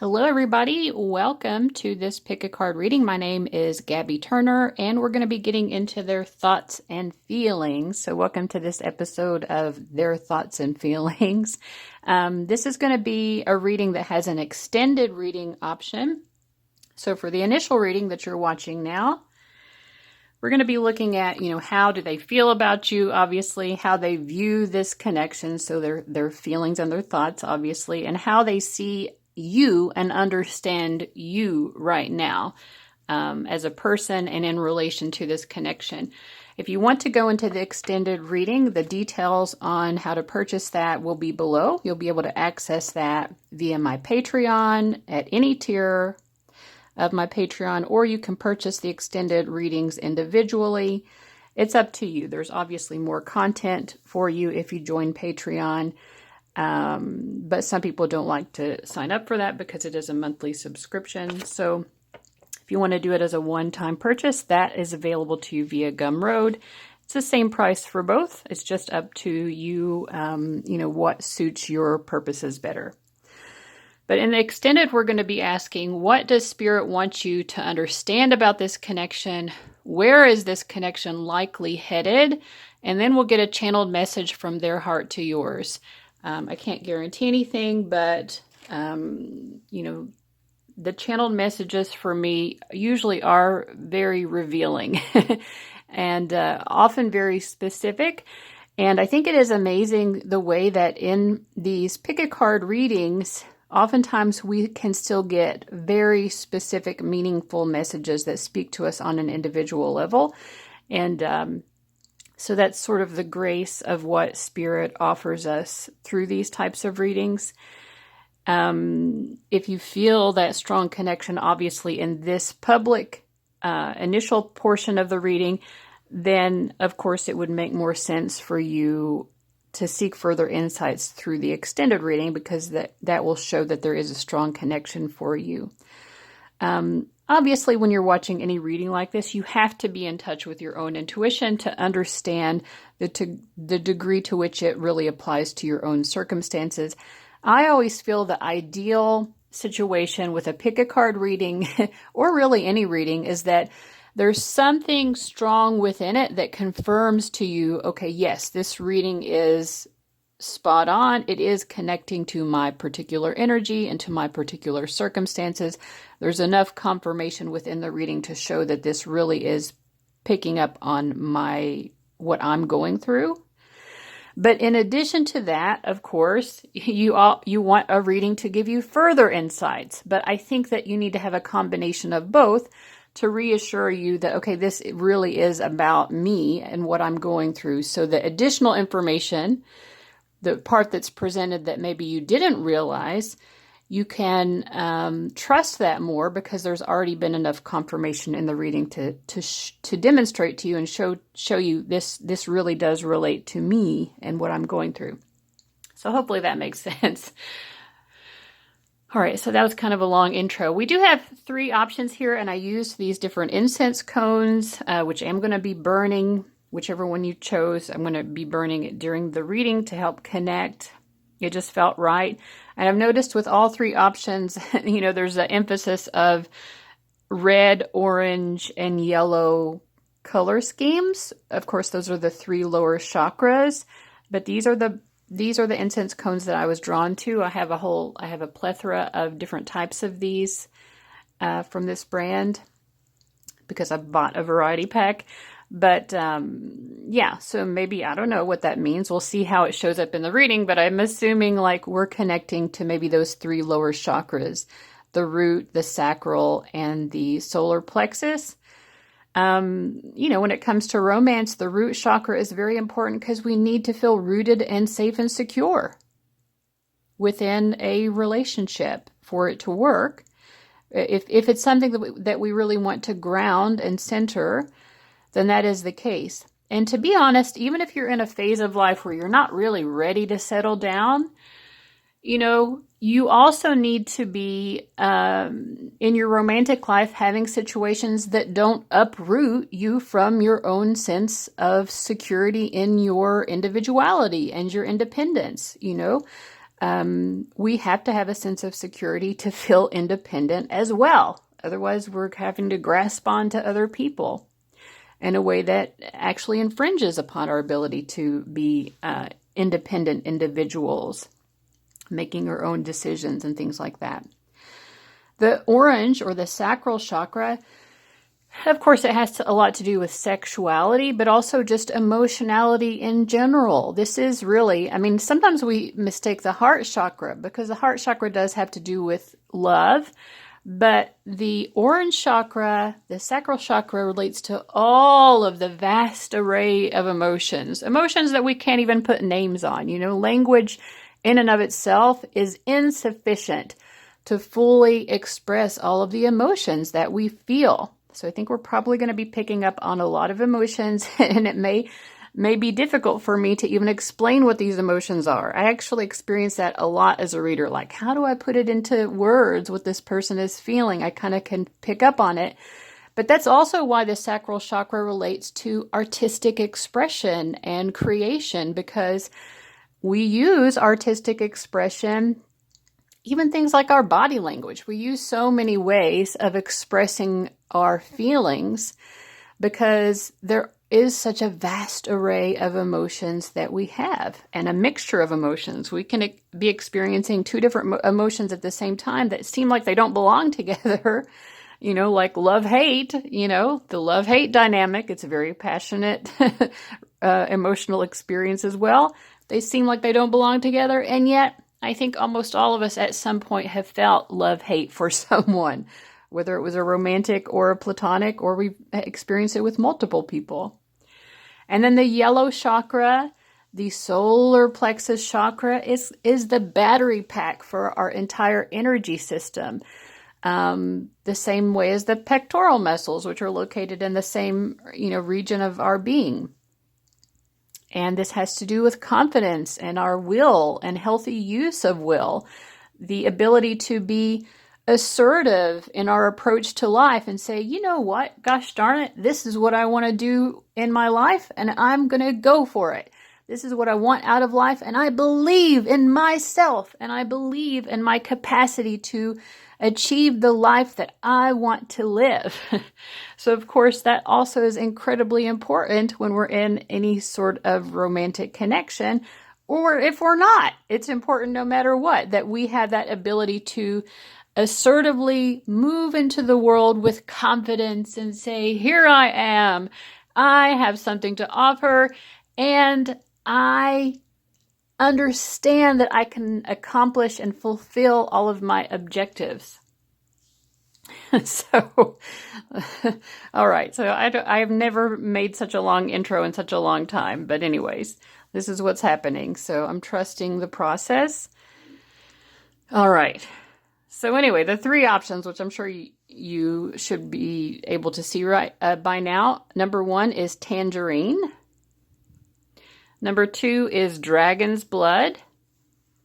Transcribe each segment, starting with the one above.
Hello, everybody. Welcome to this pick a card reading. My name is Gabby Turner, and we're going to be getting into their thoughts and feelings. So, welcome to this episode of Their Thoughts and Feelings. This is going to be a reading that has an extended reading option. So, for the initial reading that you're watching now, we're going to be looking at, how do they feel about you, obviously, how they view this connection, so their feelings and their thoughts, obviously, and how they see you and understand you right now as a person and in relation to this connection. If you want to go into the extended reading, the details on how to purchase that will be below. You'll be able to access that via my Patreon at any tier of my Patreon, or you can purchase the extended readings individually. It's up to you. There's obviously more content for you if you join Patreon. But some people don't like to sign up for that because it is a monthly subscription. So if you want to do it as a one-time purchase, that is available to you via Gumroad. It's the same price for both. It's just up to you, what suits your purposes better. But in the extended, we're going to be asking, what does Spirit want you to understand about this connection? Where is this connection likely headed? And then we'll get a channeled message from their heart to yours. I can't guarantee anything, but, the channeled messages for me usually are very revealing and often very specific. And I think it is amazing the way that in these pick-a-card readings, oftentimes we can still get very specific, meaningful messages that speak to us on an individual level. And so that's sort of the grace of what Spirit offers us through these types of readings. If you feel that strong connection, obviously, in this public initial portion of the reading, then, of course, it would make more sense for you to seek further insights through the extended reading, because that will show that there is a strong connection for you. Obviously, when you're watching any reading like this, you have to be in touch with your own intuition to understand the degree to which it really applies to your own circumstances. I always feel the ideal situation with a pick-a-card reading, or really any reading, is that there's something strong within it that confirms to you, okay, yes, this reading is spot on. It is connecting to my particular energy and to my particular circumstances. There's enough confirmation within the reading to show that this really is picking up on what I'm going through. But in addition to that, of course, you want a reading to give you further insights. But I think that you need to have a combination of both to reassure you that, okay, this really is about me and what I'm going through. So the additional information, the part that's presented that maybe you didn't realize, you can trust that more because there's already been enough confirmation in the reading to demonstrate to you and show you this really does relate to me and what I'm going through. So hopefully that makes sense. All right, so that was kind of a long intro. We do have 3 options here, and I used these different incense cones, which I'm going to be burning. Whichever one you chose, I'm going to be burning it during the reading to help connect. It just felt right. And I've noticed with all 3 options, there's an emphasis of red, orange, and yellow color schemes. Of course, those are the 3 lower chakras, but these are the incense cones that I was drawn to. I have a plethora of different types of these from this brand because I bought a variety pack. But so maybe, I don't know what that means. We'll see how it shows up in the reading, but I'm assuming like we're connecting to maybe those 3 lower chakras, the root, the sacral, and the solar plexus. When it comes to romance, the root chakra is very important because we need to feel rooted and safe and secure within a relationship for it to work. If it's something that we really want to ground and center, then that is the case. And to be honest, even if you're in a phase of life where you're not really ready to settle down, you also need to be in your romantic life having situations that don't uproot you from your own sense of security in your individuality and your independence. we have to have a sense of security to feel independent as well. Otherwise, we're having to grasp on to other people in a way that actually infringes upon our ability to be independent individuals, making our own decisions and things like that. The orange, or the sacral chakra, of course, it has a lot to do with sexuality, but also just emotionality in general. This is really, I mean, sometimes we mistake the heart chakra, because the heart chakra does have to do with love. But the orange chakra, the sacral chakra, relates to all of the vast array of emotions that we can't even put names on. You know, language in and of itself is insufficient to fully express all of the emotions that we feel. So I think we're probably going to be picking up on a lot of emotions, and it may be difficult for me to even explain what these emotions are. I actually experience that a lot as a reader. Like, how do I put it into words what this person is feeling? I kind of can pick up on it. But that's also why the sacral chakra relates to artistic expression and creation, because we use artistic expression, even things like our body language. We use so many ways of expressing our feelings because there is such a vast array of emotions that we have, and a mixture of emotions. We can be experiencing two different emotions at the same time that seem like they don't belong together, you know, like love-hate, you know, the love-hate dynamic. It's a very passionate emotional experience as well. They seem like they don't belong together, and yet I think almost all of us at some point have felt love-hate for someone, whether it was a romantic or a platonic, or we've experienced it with multiple people. And then the yellow chakra, the solar plexus chakra, is the battery pack for our entire energy system. The same way as the pectoral muscles, which are located in the same, you know, region of our being. And this has to do with confidence and our will and healthy use of will, the ability to be assertive in our approach to life and say, you know what, gosh darn it, this is what I want to do in my life, and I'm going to go for it. This is what I want out of life, and I believe in myself, and I believe in my capacity to achieve the life that I want to live. So, of course, that also is incredibly important when we're in any sort of romantic connection, or if we're not. It's important no matter what, that we have that ability to assertively move into the world with confidence and say, here I am, I have something to offer, and I understand that I can accomplish and fulfill all of my objectives. So, all right, so I have never made such a long intro in such a long time, but anyways, this is what's happening, so I'm trusting the process. All right. So anyway, the three options, which I'm sure you should be able to see right by now. Number 1 is tangerine. Number 2 is dragon's blood.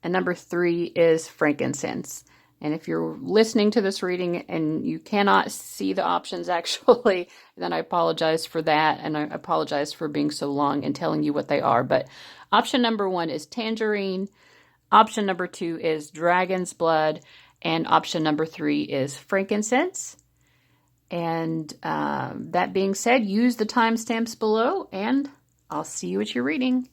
And number 3 is frankincense. And if you're listening to this reading and you cannot see the options actually, then I apologize for that. And I apologize for being so long and telling you what they are. But option number 1 is tangerine. Option number 2 is dragon's blood. And option number 3 is frankincense. And that being said, use the timestamps below, and I'll see you at your reading.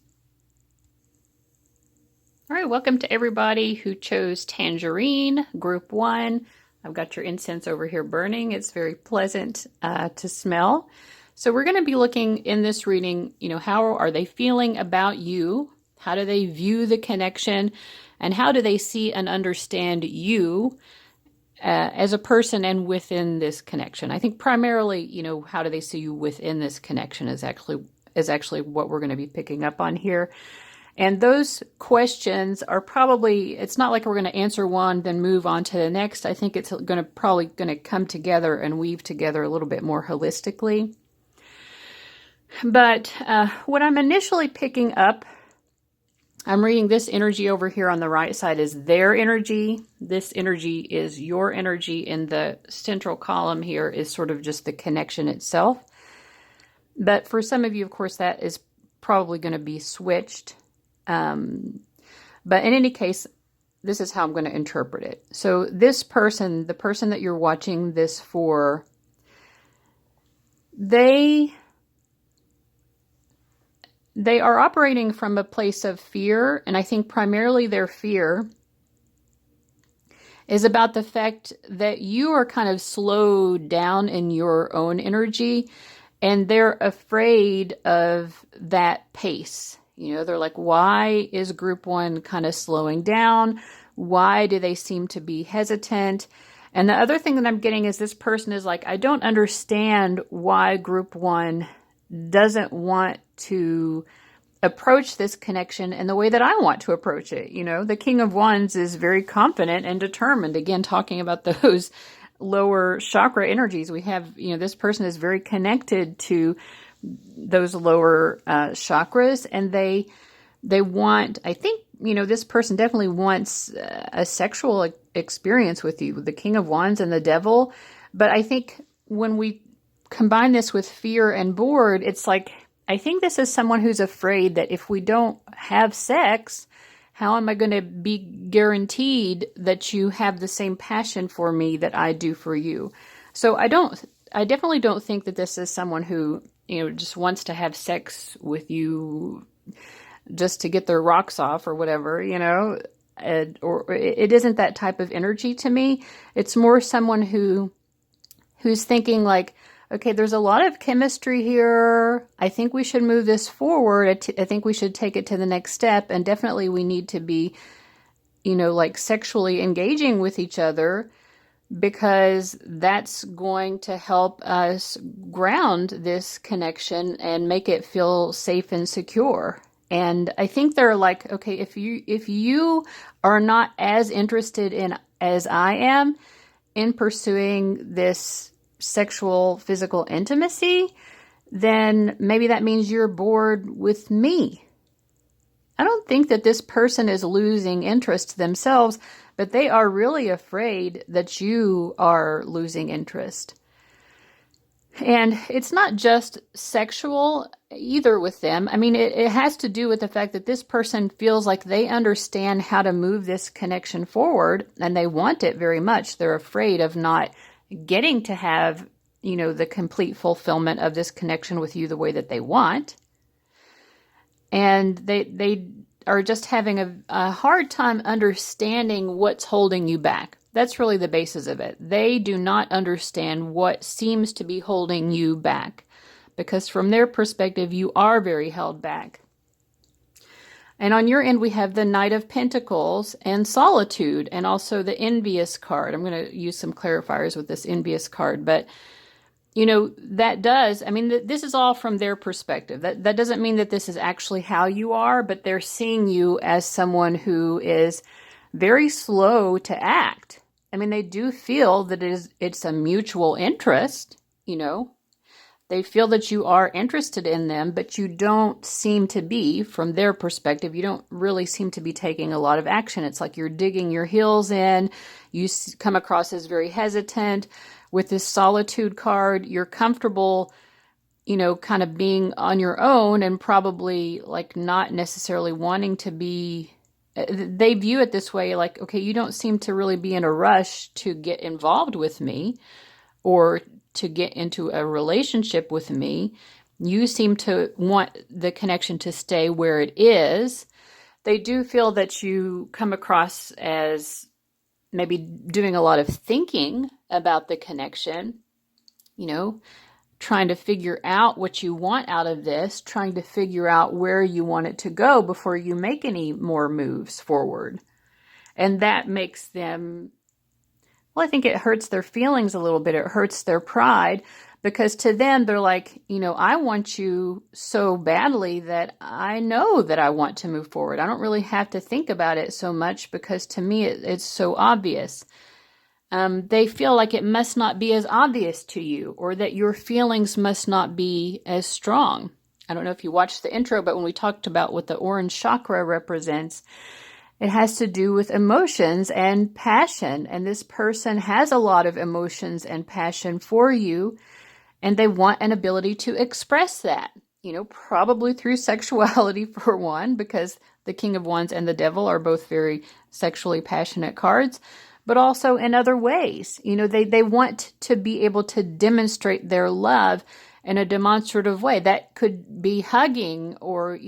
All right, welcome to everybody who chose tangerine, group 1. I've got your incense over here burning. It's very pleasant to smell. So we're going to be looking in this reading, you know, how are they feeling about you? How do they view the connection? And how do they see and understand you as a person and within this connection? I think primarily, you know, how do they see you within this connection is actually what we're going to be picking up on here. And those questions are probably, it's not like we're going to answer one, then move on to the next. I think it's probably going to come together and weave together a little bit more holistically. But what I'm initially picking up, I'm reading this energy over here on the right side is their energy. This energy is your energy. And the central column here is sort of just the connection itself. But for some of you, of course, that is probably going to be switched. But in any case, this is how I'm going to interpret it. So this person, the person that you're watching this for, they are operating from a place of fear, and I think primarily their fear is about the fact that you are kind of slowed down in your own energy, and they're afraid of that pace. You know, they're like, why is group one kind of slowing down? Why do they seem to be hesitant? And the other thing that I'm getting is this person is like, I don't understand why group one doesn't want to approach this connection in the way that I want to approach it. You know, the King of Wands is very confident and determined. Again, talking about those lower chakra energies, we have, you know, this person is very connected to those lower chakras, and they want, I think, you know, this person definitely wants a sexual experience with you, with the King of Wands and the Devil. But I think when we combine this with fear and bored, it's like, I think this is someone who's afraid that if we don't have sex, how am I going to be guaranteed that you have the same passion for me that I do for you? So I definitely don't think that this is someone who, you know, just wants to have sex with you just to get their rocks off or whatever, you know, or it isn't that type of energy to me. It's more someone who's thinking like, okay, there's a lot of chemistry here. I think we should move this forward. I think we should take it to the next step. And definitely we need to be, you know, like sexually engaging with each other, because that's going to help us ground this connection and make it feel safe and secure. And I think they're like, okay, if you are not as interested in as I am in pursuing this sexual physical intimacy, then maybe that means you're bored with me. I don't think that this person is losing interest themselves, but they are really afraid that you are losing interest. And it's not just sexual either with them. I mean, it has to do with the fact that this person feels like they understand how to move this connection forward, and they want it very much. They're afraid of not getting to have, you know, the complete fulfillment of this connection with you the way that they want. And they are just having a hard time understanding what's holding you back. That's really the basis of it. They do not understand what seems to be holding you back, because from their perspective, you are very held back. And on your end, we have the Knight of Pentacles and Solitude, and also the Envious card. I'm going to use some clarifiers with this Envious card, but you know, that does, I mean, this is all from their perspective. That doesn't mean that this is actually how you are, but they're seeing you as someone who is very slow to act. I mean, they do feel that it's a mutual interest, you know. They feel that you are interested in them, but you don't seem to be, from their perspective, you don't really seem to be taking a lot of action. It's like you're digging your heels in. You come across as very hesitant. With this Solitude card, you're comfortable, you know, kind of being on your own and probably like not necessarily wanting to be, they view it this way, like, okay, you don't seem to really be in a rush to get involved with me or to get into a relationship with me. You seem to want the connection to stay where it is. They do feel that you come across as maybe doing a lot of thinking about the connection, you know, trying to figure out what you want out of this, trying to figure out where you want it to go before you make any more moves forward. And that makes them, well, I think it hurts their feelings a little bit. It hurts their pride, because to them, they're like, you know, I want you so badly that I know that I want to move forward. I don't really have to think about it so much, because to me, it's so obvious. They feel like it must not be as obvious to you, or that your feelings must not be as strong. I don't know if you watched the intro, but when we talked about what the orange chakra represents, it has to do with emotions and passion. And this person has a lot of emotions and passion for you, and they want an ability to express that, you know, probably through sexuality for one, because The King of Wands and the Devil are both very sexually passionate cards, but also in other ways. They want to be able to demonstrate their love in a demonstrative way. That could be hugging or,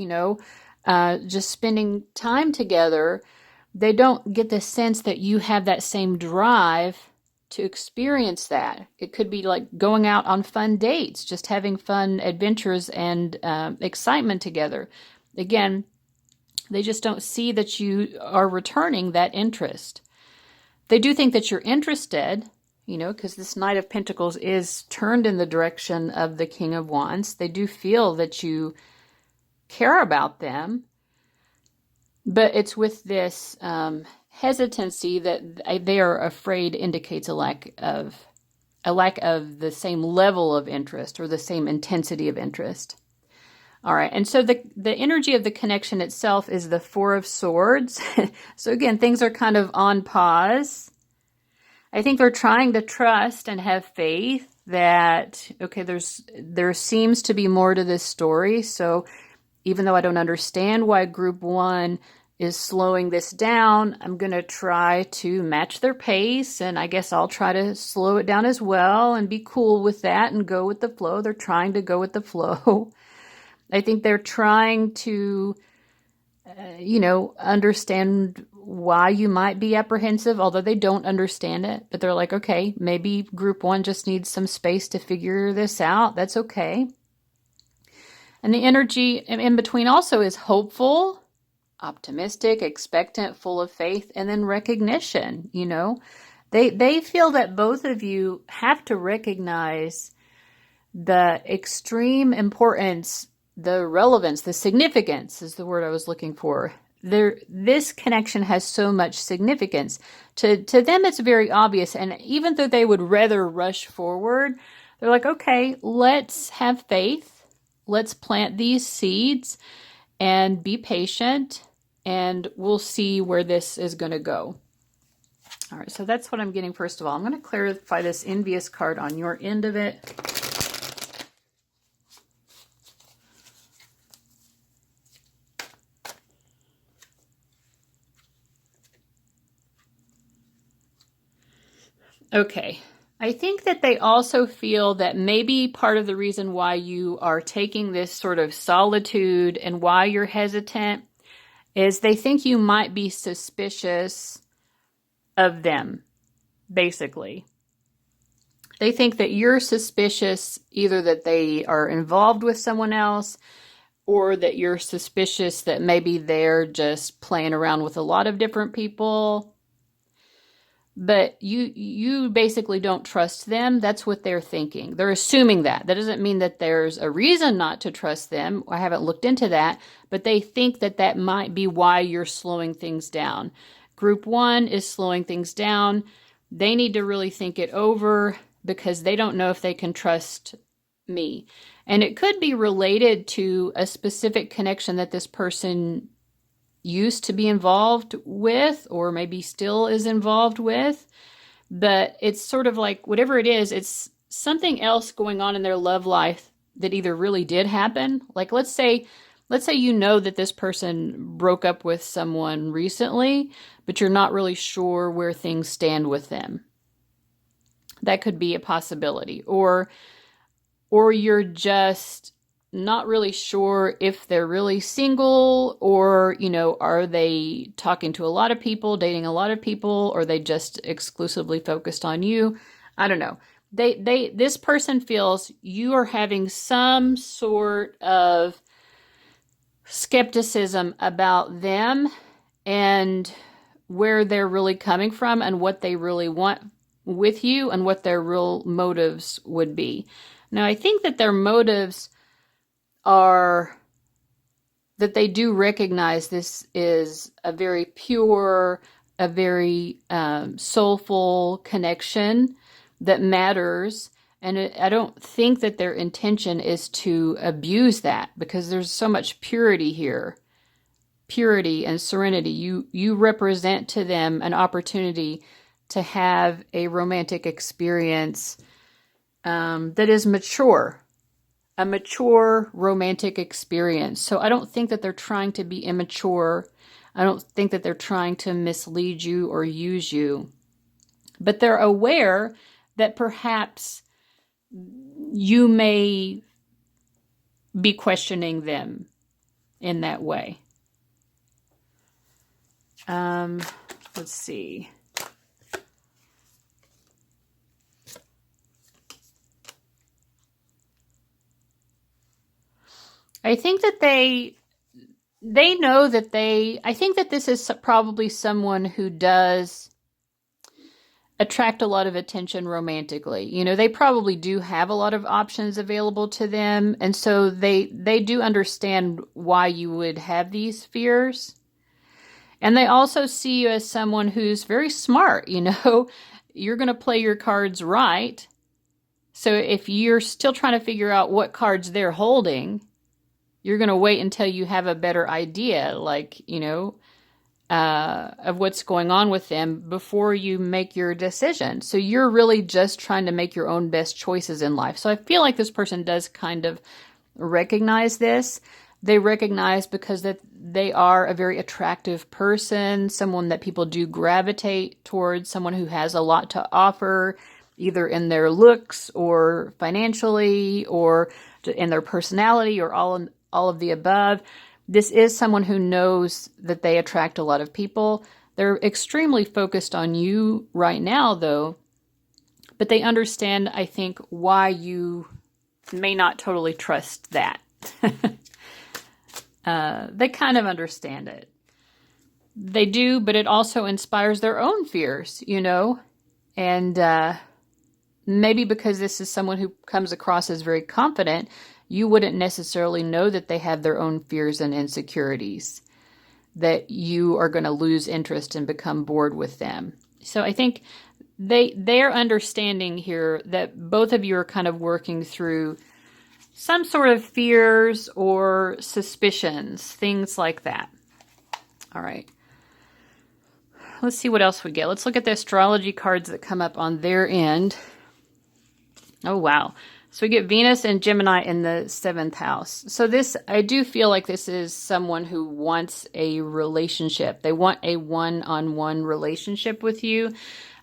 just spending time together. They don't get the sense that you have that same drive to experience that. It could be like going out on fun dates, just having fun adventures and excitement together. Again, they just don't see that you are returning that interest. They do think that you're interested, because this Knight of Pentacles is turned in the direction of the King of Wands. They do feel that you care about them, but it's with this hesitancy that they are afraid indicates a lack of the same level of interest or the same intensity of interest. All right, and so the energy of the connection itself is the Four of Swords. So again, things are kind of on pause. I think they're trying to trust and have faith that, okay, there seems to be more to this story. So even though I don't understand why Group 1 is slowing this down, I'm going to try to match their pace, and I guess I'll try to slow it down as well and be cool with that and go with the flow. They're trying to go with the flow. I think they're trying to, understand why you might be apprehensive, although they don't understand it. But they're like, okay, maybe Group 1 just needs some space to figure this out. That's okay. And the energy in between also is hopeful, optimistic, expectant, full of faith, and then recognition. They feel that both of you have to recognize the extreme importance, the relevance, the significance is the word I was looking for. This connection has so much significance. To them, it's very obvious. And even though they would rather rush forward, they're like, okay, let's have faith. Let's plant these seeds and be patient, and we'll see where this is going to go. All right, so that's what I'm getting first of all. I'm going to clarify this envious card on your end of it. Okay, I think that they also feel that maybe part of the reason why you are taking this sort of solitude and why you're hesitant is they think you might be suspicious of them, basically. They think that you're suspicious either that they are involved with someone else or that you're suspicious that maybe they're just playing around with a lot of different people. But you basically don't trust them. That's what they're thinking. They're assuming that. That doesn't mean that there's a reason not to trust them. I haven't looked into that. But they think that that might be why you're slowing things down. Group 1 is slowing things down. They need to really think it over because they don't know if they can trust me. And it could be related to a specific connection that this person used to be involved with, or maybe still is involved with, but it's sort of like whatever it is, it's something else going on in their love life that either really did happen. Like let's say that this person broke up with someone recently, but you're not really sure where things stand with them. That could be a possibility. Or you're just not really sure if they're really single or, are they talking to a lot of people, dating a lot of people, or are they just exclusively focused on you? I don't know. This person feels you are having some sort of skepticism about them and where they're really coming from and what they really want with you and what their real motives would be. Now, I think that their motives are that they do recognize this is a very pure, a very soulful connection that matters. And I don't think that their intention is to abuse that because there's so much purity here. Purity and serenity. You represent to them an opportunity to have a romantic experience that is mature. A mature romantic experience. So I don't think that they're trying to be immature I don't think that they're trying to mislead you or use you. But they're aware that perhaps you may be questioning them in that way. Let's see. I think that they know that I think that this is probably someone who does attract a lot of attention romantically. You know, they probably do have a lot of options available to them. And so they do understand why you would have these fears. And they also see you as someone who's very smart, you know. You're going to play your cards right. So if you're still trying to figure out what cards they're holding, you're going to wait until you have a better idea, like, you know, of what's going on with them before you make your decision. So you're really just trying to make your own best choices in life. So I feel like this person does kind of recognize this. They recognize because that they are a very attractive person, someone that people do gravitate towards, someone who has a lot to offer, either in their looks or financially or in their personality or all of the above. This is someone who knows that they attract a lot of people. They're extremely focused on you right now, though, but they understand, I think, why you may not totally trust that. They kind of understand it. They do, but it also inspires their own fears, you know, and maybe because this is someone who comes across as very confident, you wouldn't necessarily know that they have their own fears and insecurities, that you are going to lose interest and become bored with them. So I think they're understanding here that both of you are kind of working through some sort of fears or suspicions, things like that. All right. Let's see what else we get. Let's look at the astrology cards that come up on their end. Oh, wow. So we get Venus and Gemini in the 7th house. So this, I do feel like this is someone who wants a relationship. They want a one-on-one relationship with you.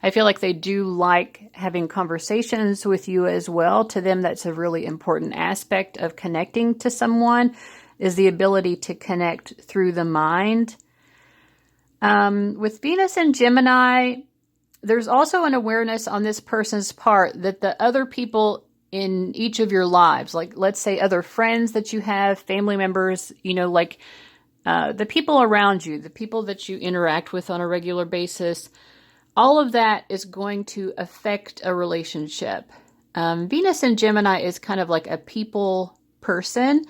I feel like they do like having conversations with you as well. To them, that's a really important aspect of connecting to someone, is the ability to connect through the mind. With Venus and Gemini, there's also an awareness on this person's part that the other people in each of your lives, like let's say other friends that you have, family members, you know, like the people around you, the people that you interact with on a regular basis, all of that is going to affect a relationship. Venus in Gemini is kind of like a people person.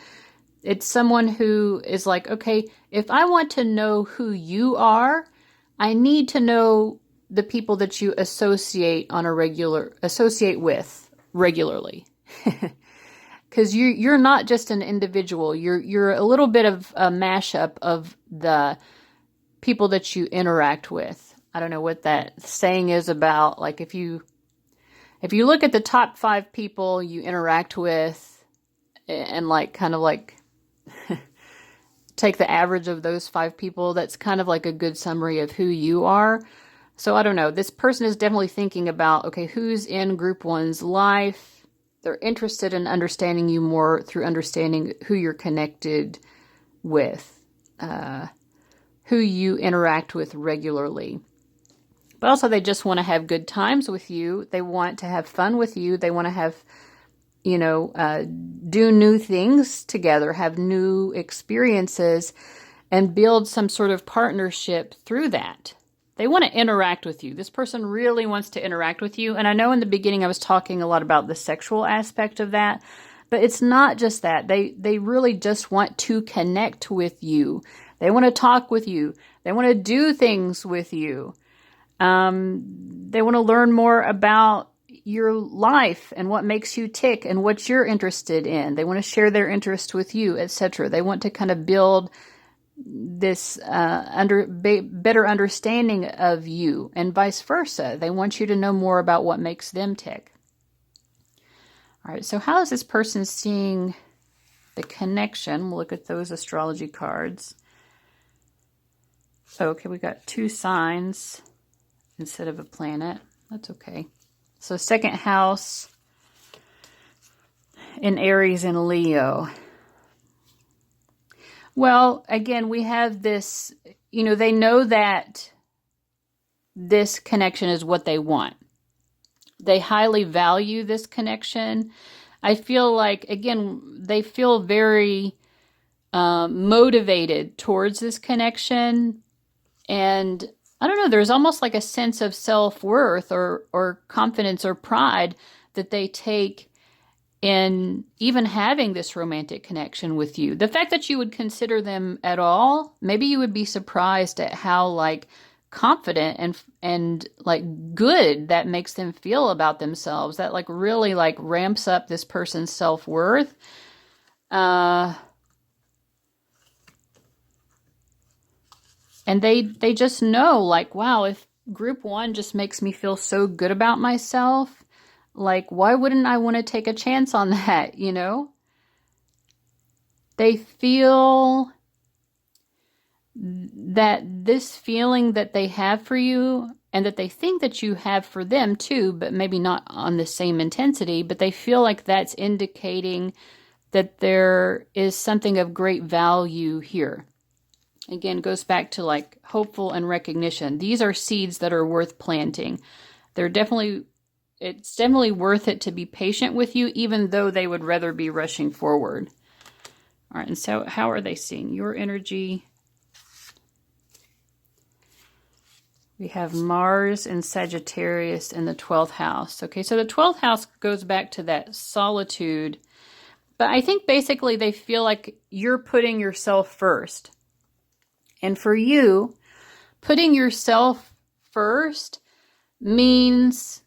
It's someone who is like, okay, if I want to know who you are, I need to know the people that you associate with regularly. Because you're not just an individual. You're a little bit of a mashup of the people that you interact with. I don't know what that saying is about. Like if you look at the top 5 people you interact with and like kind of like take the average of those 5 people, that's kind of like a good summary of who you are. So I don't know. This person is definitely thinking about, okay, who's in group 1's life? They're interested in understanding you more through understanding who you're connected with, who you interact with regularly. But also they just want to have good times with you. They want to have fun with you. They want to have, you know, do new things together, have new experiences, and build some sort of partnership through that. They want to interact with you. This person really wants to interact with you. And I know in the beginning I was talking a lot about the sexual aspect of that, but it's not just that. They really just want to connect with you. They want to talk with you. They want to do things with you. They want to learn more about your life and what makes you tick and what you're interested in. They want to share their interest with you, etc. They want to kind of build this better understanding of you and vice versa. They want you to know more about what makes them tick. All right, so how is this person seeing the connection? We'll look at those astrology cards. Okay, we got 2 signs instead of a planet. That's okay. So second house in Aries and Leo. Well, again, we have this, they know that this connection is what they want. They highly value this connection. I feel like, again, they feel very motivated towards this connection. And I don't know, there's almost like a sense of self-worth or confidence or pride that they take in even having this romantic connection with you. The fact that you would consider them at all, maybe you would be surprised at how like confident and like good that makes them feel about themselves. That like really like ramps up this person's self-worth. And they just know like, wow, if group 1 just makes me feel so good about myself, like, why wouldn't I want to take a chance on that, They feel that this feeling that they have for you and that they think that you have for them too, but maybe not on the same intensity, but they feel like that's indicating that there is something of great value here. Again, goes back to like hopeful and recognition. These are seeds that are worth planting. It's definitely worth it to be patient with you, even though they would rather be rushing forward. All right, and so how are they seeing your energy? We have Mars and Sagittarius in the 12th house. Okay, so the 12th house goes back to that solitude. But I think basically they feel like you're putting yourself first. And for you, putting yourself first means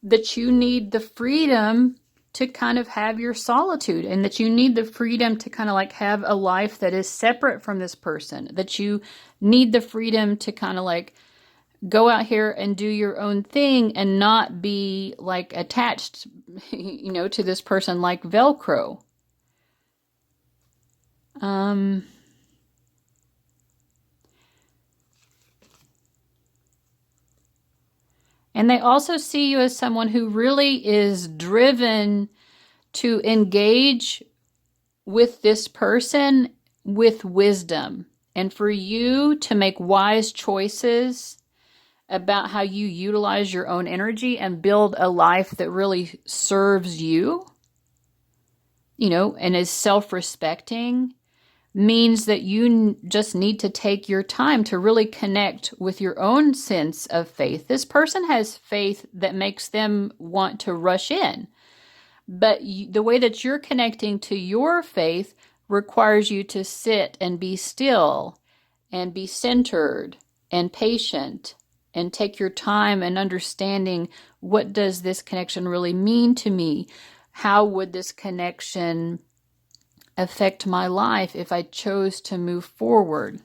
that you need the freedom to kind of have your solitude, and that you need the freedom to kind of like have a life that is separate from this person, that you need the freedom to kind of like go out here and do your own thing and not be like attached, to this person like Velcro. And they also see you as someone who really is driven to engage with this person with wisdom, and for you to make wise choices about how you utilize your own energy and build a life that really serves you, and is self-respecting, means that you just need to take your time to really connect with your own sense of faith. This person has faith that makes them want to rush in. But the way that you're connecting to your faith requires you to sit and be still and be centered and patient and take your time and understanding, what does this connection really mean to me? How would this connection affect my life if I chose to move forward?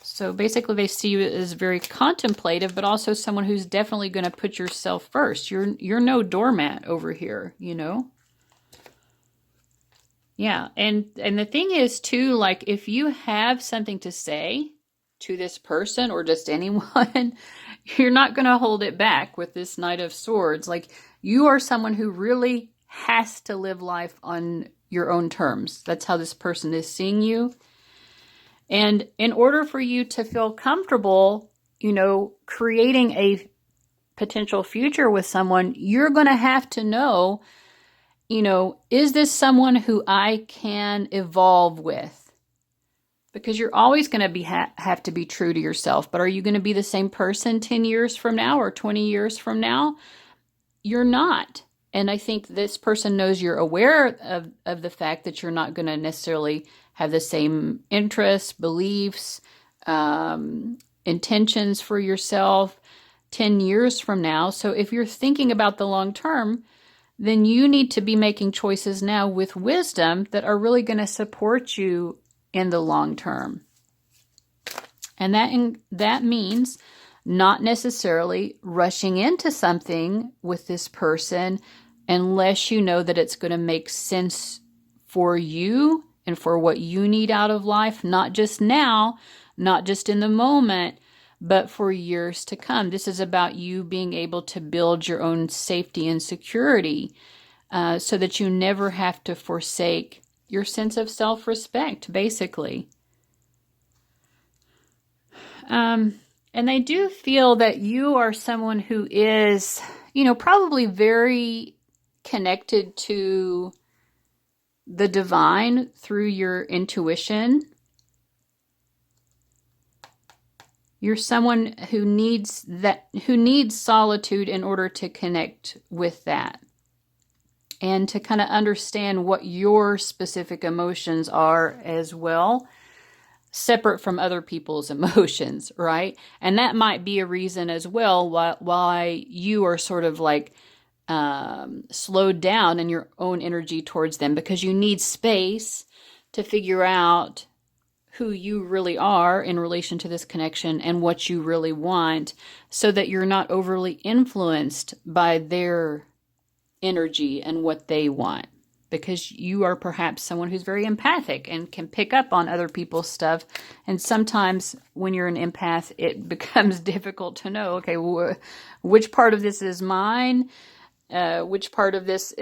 So basically they see you as very contemplative, but also someone who's definitely going to put yourself first. You're no doormat over here, Yeah, and the thing is too, like if you have something to say to this person or just anyone, you're not going to hold it back with this Knight of Swords. Like, you are someone who really has to live life on your own terms. That's how this person is seeing you. And in order for you to feel comfortable, creating a potential future with someone, you're going to have to know, is this someone who I can evolve with? Because you're always going to have to be true to yourself. But are you going to be the same person 10 years from now or 20 years from now? You're not. And I think this person knows you're aware of the fact that you're not going to necessarily have the same interests, beliefs, intentions for yourself 10 years from now. So if you're thinking about the long term, then you need to be making choices now with wisdom that are really going to support you in the long term. And that means not necessarily rushing into something with this person unless you know that it's going to make sense for you and for what you need out of life, not just now, not just in the moment, but for years to come. This is about you being able to build your own safety and security so that you never have to forsake your sense of self-respect, basically. And I do feel that you are someone who is, probably very connected to the divine through your intuition. You're someone who needs solitude in order to connect with that and to kind of understand what your specific emotions are as well, separate from other people's emotions, right? And that might be a reason as well why you are sort of like slowed down in your own energy towards them, because you need space to figure out who you really are in relation to this connection and what you really want, so that you're not overly influenced by their energy and what they want. Because you are perhaps someone who's very empathic and can pick up on other people's stuff. And sometimes when you're an empath, it becomes difficult to know, okay, which part of this is mine? Which part of this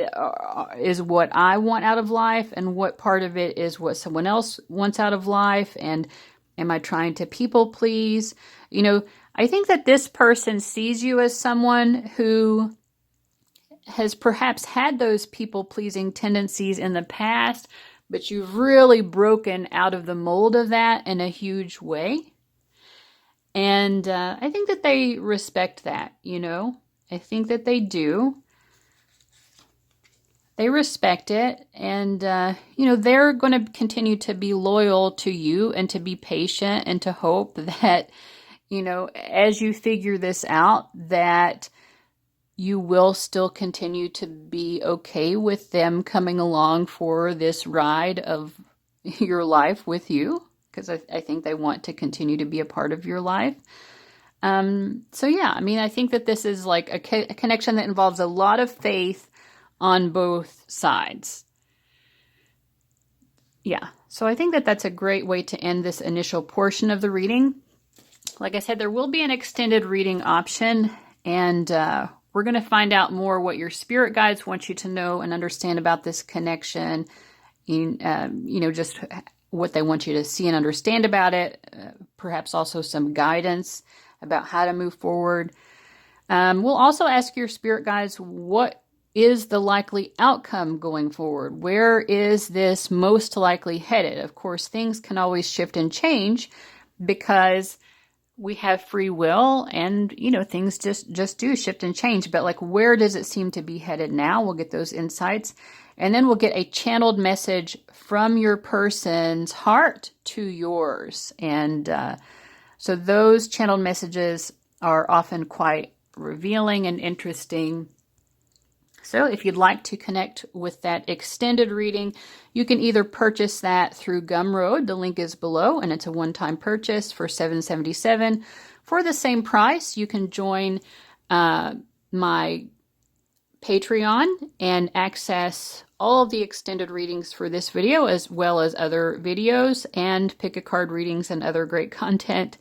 is what I want out of life? And what part of it is what someone else wants out of life? And am I trying to people please? I think that this person sees you as someone who has perhaps had those people-pleasing tendencies in the past, but you've really broken out of the mold of that in a huge way. And I think that they respect that, I think that they do. They respect it, and, they're going to continue to be loyal to you and to be patient and to hope that, as you figure this out, that you will still continue to be okay with them coming along for this ride of your life with you, because I think they want to continue to be a part of your life. So yeah, I think that this is like a connection that involves a lot of faith on both sides. Yeah, so I think that that's a great way to end this initial portion of the reading. Like I said, there will be an extended reading option, and we're going to find out more what your spirit guides want you to know and understand about this connection, just what they want you to see and understand about it, perhaps also some guidance about how to move forward. We'll also ask your spirit guides, what is the likely outcome going forward? Where is this most likely headed? Of course, things can always shift and change because we have free will, and, things just do shift and change. But like, where does it seem to be headed now? We'll get those insights. And then we'll get a channeled message from your person's heart to yours. And so those channeled messages are often quite revealing and interesting. So if you'd like to connect with that extended reading, you can either purchase that through Gumroad. The link is below, and it's a one-time purchase for $7.77. For the same price, you can join my Patreon and access all of the extended readings for this video, as well as other videos and pick a card readings and other great content.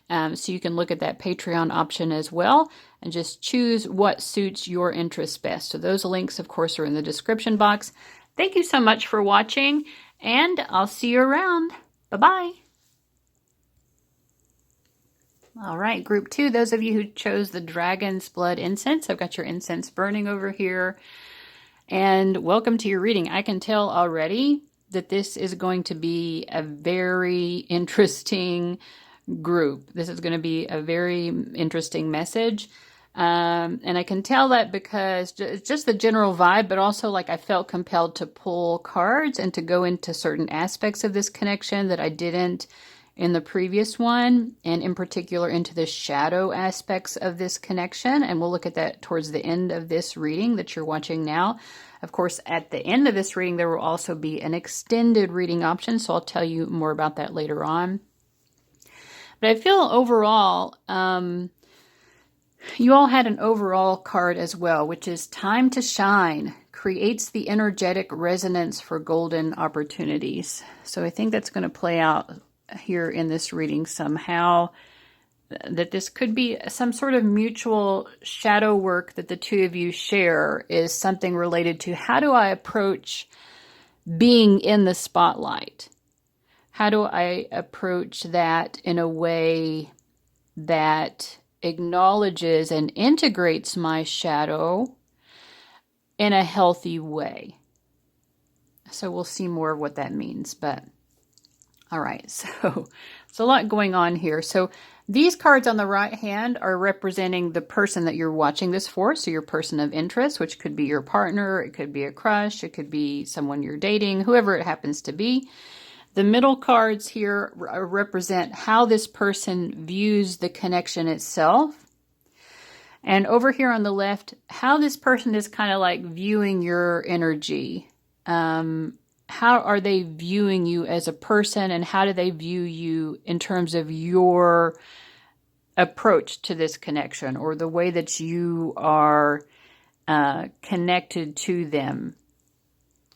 So you can look at that Patreon option as well and just choose what suits your interests best. So those links, of course, are in the description box. Thank you so much for watching, and I'll see you around. Bye-bye. All right, group 2, those of you who chose the Dragon's Blood incense, I've got your incense burning over here. And welcome to your reading. I can tell already that this is going to be a very interesting group. This is going to be a very interesting message. And I can tell that because just the general vibe, but also like I felt compelled to pull cards and to go into certain aspects of this connection that I didn't in the previous one, and in particular into the shadow aspects of this connection. And we'll look at that towards the end of this reading that you're watching now. Of course, at the end of this reading, there will also be an extended reading option, so I'll tell you more about that later on. But I feel overall, you all had an overall card as well, which is time to shine. creates the energetic resonance for golden opportunities. So I think that's going to play out here in this reading somehow, that this could be some sort of mutual shadow work that the two of you share, is something related to how do I approach being in the spotlight? How do I approach that in a way that acknowledges and integrates my shadow in a healthy way? So we'll see more of what that means. But all right, so it's a lot going on here. So these cards on the right hand are representing the person that you're watching this for. So your person of interest, which could be your partner, it could be a crush, it could be someone you're dating, whoever it happens to be. The middle cards here represent how this person views the connection itself. And over here on the left, how this person is kind of like viewing your energy. How are they viewing you as a person, and how do they view you in terms of your approach to this connection, or the way that you are connected to them?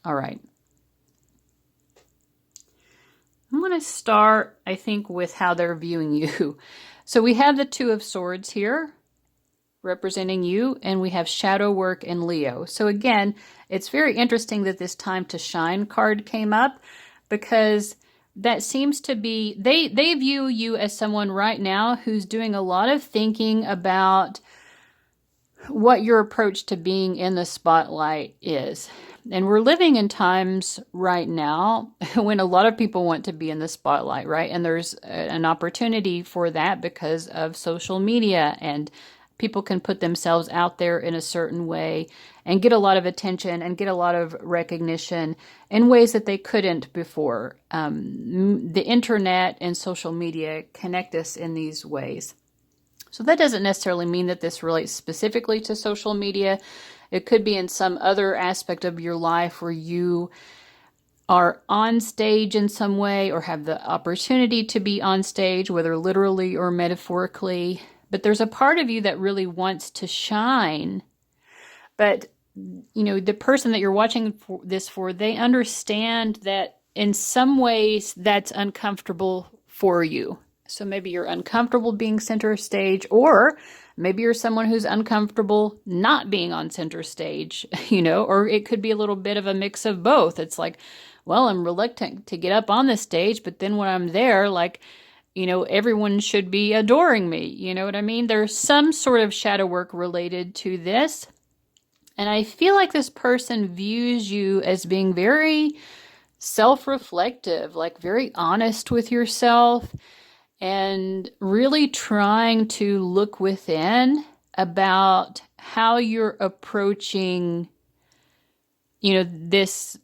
All right. I'm going to start, I think, with how they're viewing you. So we have the Two of Swords here representing you, and we have shadow work in Leo. So again, it's very interesting that this time to shine card came up, because that seems to be, they view you as someone right now who's doing a lot of thinking about what your approach to being in the spotlight is. And we're living in times right now when a lot of people want to be in the spotlight, right? And there's an opportunity for that because of social media, and people can put themselves out there in a certain way and get a lot of attention and get a lot of recognition in ways that they couldn't before. The internet and social media connect us in these ways. So that doesn't necessarily mean that this relates specifically to social media. It could be in some other aspect of your life where you are on stage in some way, or have the opportunity to be on stage, whether literally or metaphorically. But there's a part of you that really wants to shine. But, you know, the person that you're watching this for, they understand that in some ways that's uncomfortable for you. So maybe you're uncomfortable being center stage, or maybe you're someone who's uncomfortable not being on center stage, you know, or it could be a little bit of a mix of both. It's like, well, I'm reluctant to get up on the stage, but then when I'm there, like, you know, everyone should be adoring me. You know what I mean? There's some sort of shadow work related to this. And I feel like this person views you as being very self-reflective, like very honest with yourself, and really trying to look within about how you're approaching, this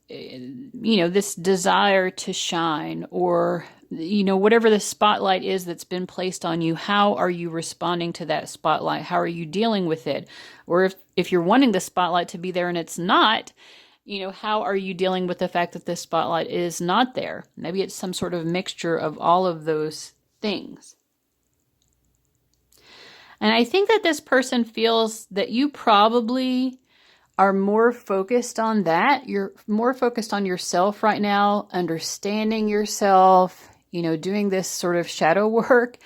desire to shine, or, whatever the spotlight is that's been placed on you. How are you responding to that spotlight? How are you dealing with it? Or if you're wanting the spotlight to be there and it's not, how are you dealing with the fact that this spotlight is not there? Maybe it's some sort of mixture of all of those things. And I think that this person feels that you probably are more focused on that. You're more focused on yourself right now, understanding yourself, doing this sort of shadow work,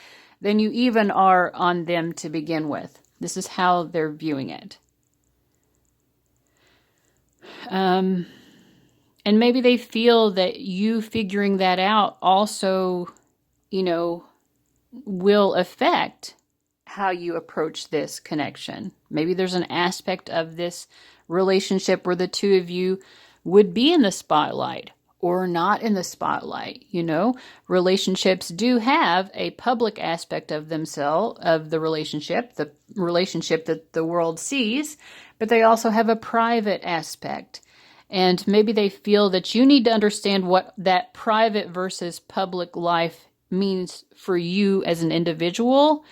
than you even are on them to begin with. This is how they're viewing it. And maybe they feel that you figuring that out also, will affect how you approach this connection. Maybe there's an aspect of this relationship where the two of you would be in the spotlight or not in the spotlight. Relationships do have a public aspect of themselves, of the relationship that the world sees, but they also have a private aspect. And maybe they feel that you need to understand what that private versus public life means for you as an individual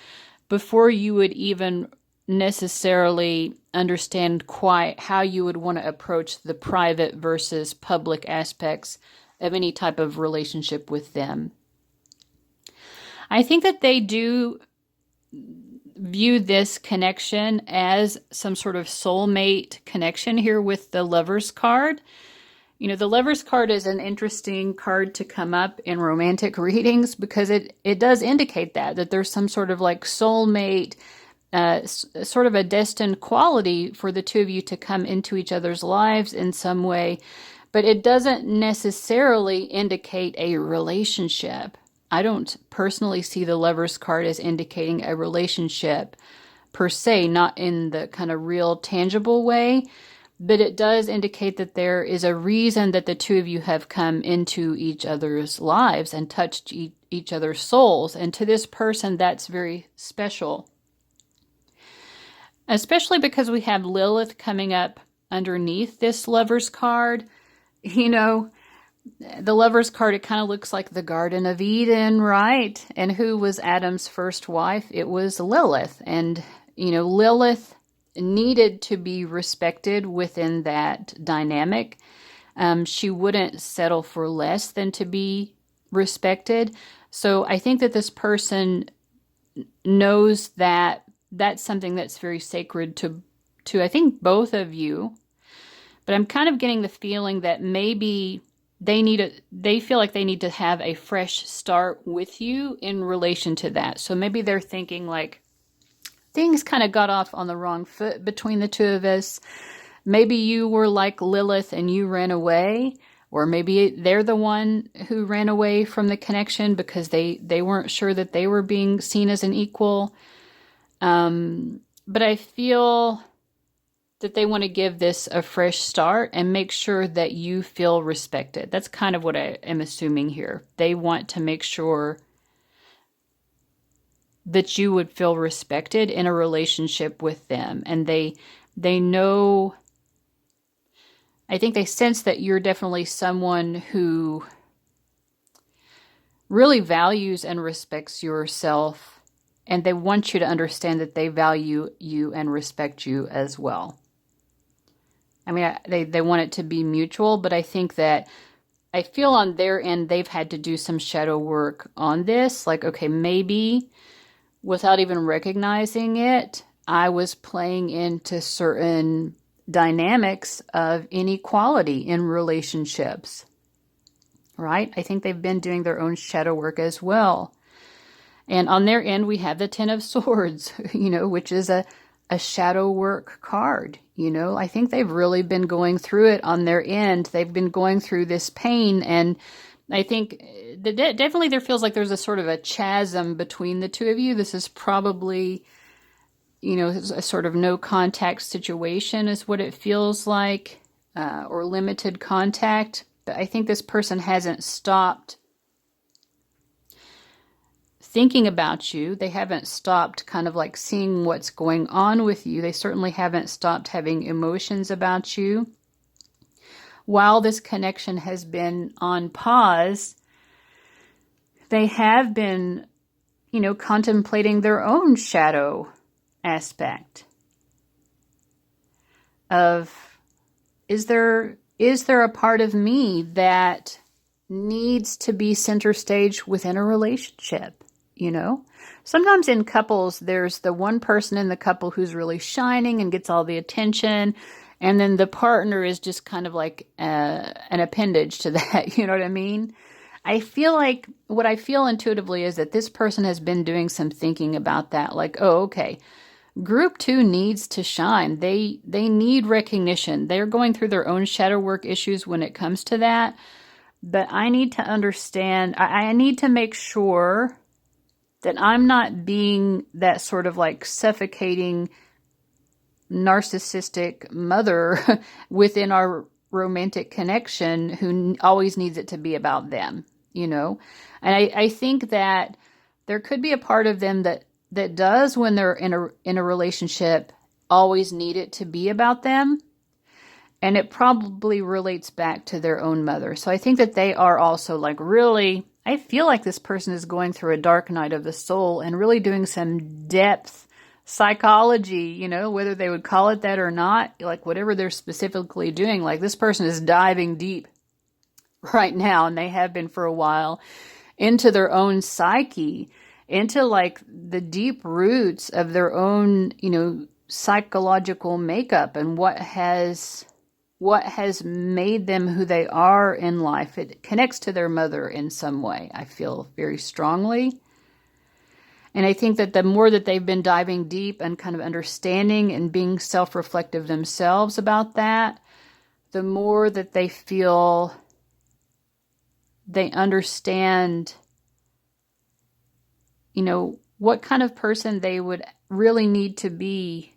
before you would even necessarily understand quite how you would want to approach the private versus public aspects of any type of relationship with them. I think that they do view this connection as some sort of soulmate connection here with the Lovers card. You know, the Lovers card is an interesting card to come up in romantic readings because it does indicate that there's some sort of like soulmate, sort of a destined quality for the two of you to come into each other's lives in some way, but it doesn't necessarily indicate a relationship. I don't personally see the Lovers card as indicating a relationship per se, not in the kind of real tangible way. But it does indicate that there is a reason that the two of you have come into each other's lives and touched each other's souls. And to this person, that's very special. Especially because we have Lilith coming up underneath this Lovers card. You know, the Lovers card, it kind of looks like the Garden of Eden, right? And who was Adam's first wife? It was Lilith. And, you know, Lilith needed to be respected within that dynamic. She wouldn't settle for less than to be respected. So I think that this person knows that that's something that's very sacred to I think both of you. But I'm kind of getting the feeling that maybe they feel like they need to have a fresh start with you in relation to that. So maybe they're thinking like, things kind of got off on the wrong foot between the two of us. Maybe you were like Lilith and you ran away, or maybe they're the one who ran away from the connection because they weren't sure that they were being seen as an equal. But I feel that they want to give this a fresh start and make sure that you feel respected. That's kind of what I am assuming here. They want to make sure that you would feel respected in a relationship with them. And they know, I think they sense that you're definitely someone who really values and respects yourself. And they want you to understand that they value you and respect you as well. I mean, they want it to be mutual, but I think that I feel on their end, they've had to do some shadow work on this. Like, okay, maybe without even recognizing it, I was playing into certain dynamics of inequality in relationships, right? I think they've been doing their own shadow work as well. And on their end, we have the Ten of Swords, you know, which is a shadow work card. You know, I think they've really been going through it on their end. They've been going through this pain, and I think definitely there feels like there's a sort of a chasm between the two of you. This is probably, you know, a sort of no contact situation is what it feels like, or limited contact. But I think this person hasn't stopped thinking about you. They haven't stopped kind of like seeing what's going on with you. They certainly haven't stopped having emotions about you. While this connection has been on pause, they have been, you know, contemplating their own shadow aspect of, is there a part of me that needs to be center stage within a relationship? You know, sometimes in couples, there's the one person in the couple who's really shining and gets all the attention. And then the partner is just kind of like an appendage to that. You know what I mean? I feel like what I feel intuitively is that this person has been doing some thinking about that. Like, oh, okay, group 2 needs to shine. They need recognition. They're going through their own shadow work issues when it comes to that. But I need to understand, I need to make sure that I'm not being that sort of like suffocating narcissistic mother within our romantic connection who always needs it to be about them, you know? And I think that there could be a part of them that does, when they're in a relationship, always need it to be about them. And it probably relates back to their own mother. So I think that they are also like really, I feel like this person is going through a dark night of the soul and really doing some depth psychology, you know, whether they would call it that or not, like whatever they're specifically doing, like this person is diving deep right now, and they have been for a while, into their own psyche into like the deep roots of their own, psychological makeup and what has made them who they are in life. It connects to their mother in some way, I feel very strongly. And I think that the more that they've been diving deep and kind of understanding and being self-reflective themselves about that, the more that they feel they understand, what kind of person they would really need to be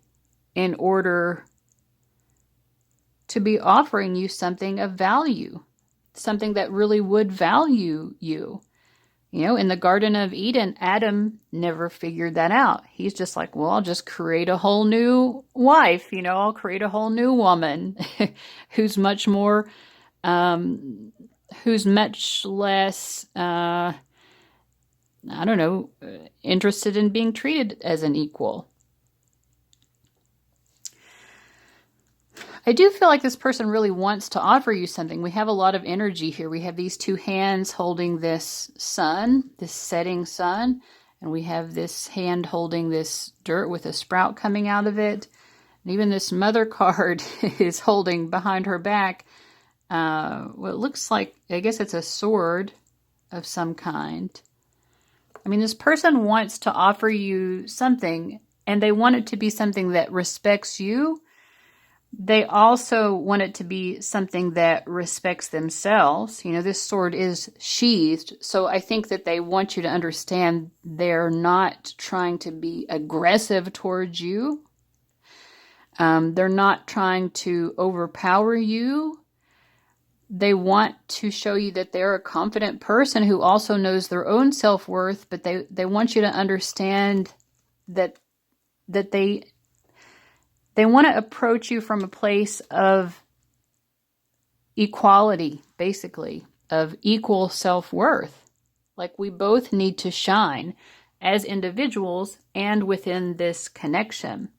in order to be offering you something of value, something that really would value you. In the Garden of Eden, Adam never figured that out. He's just like, well, I'll just create a whole new wife, I'll create a whole new woman who's much more, who's much less, interested in being treated as an equal. I do feel like this person really wants to offer you something. We have a lot of energy here. We have these two hands holding this sun, this setting sun, and we have this hand holding this dirt with a sprout coming out of it. And even this mother card is holding behind her back what looks like, I guess it's a sword of some kind. I mean, this person wants to offer you something, and they want it to be something that respects you. They also want it to be something that respects themselves. This sword is sheathed, so I think that they want you to understand they're not trying to be aggressive towards you. They're not trying to overpower you. They want to show you that they're a confident person who also knows their own self-worth, but they want you to understand that they want to approach you from a place of equality, basically, of equal self-worth. Like we both need to shine as individuals and within this connection.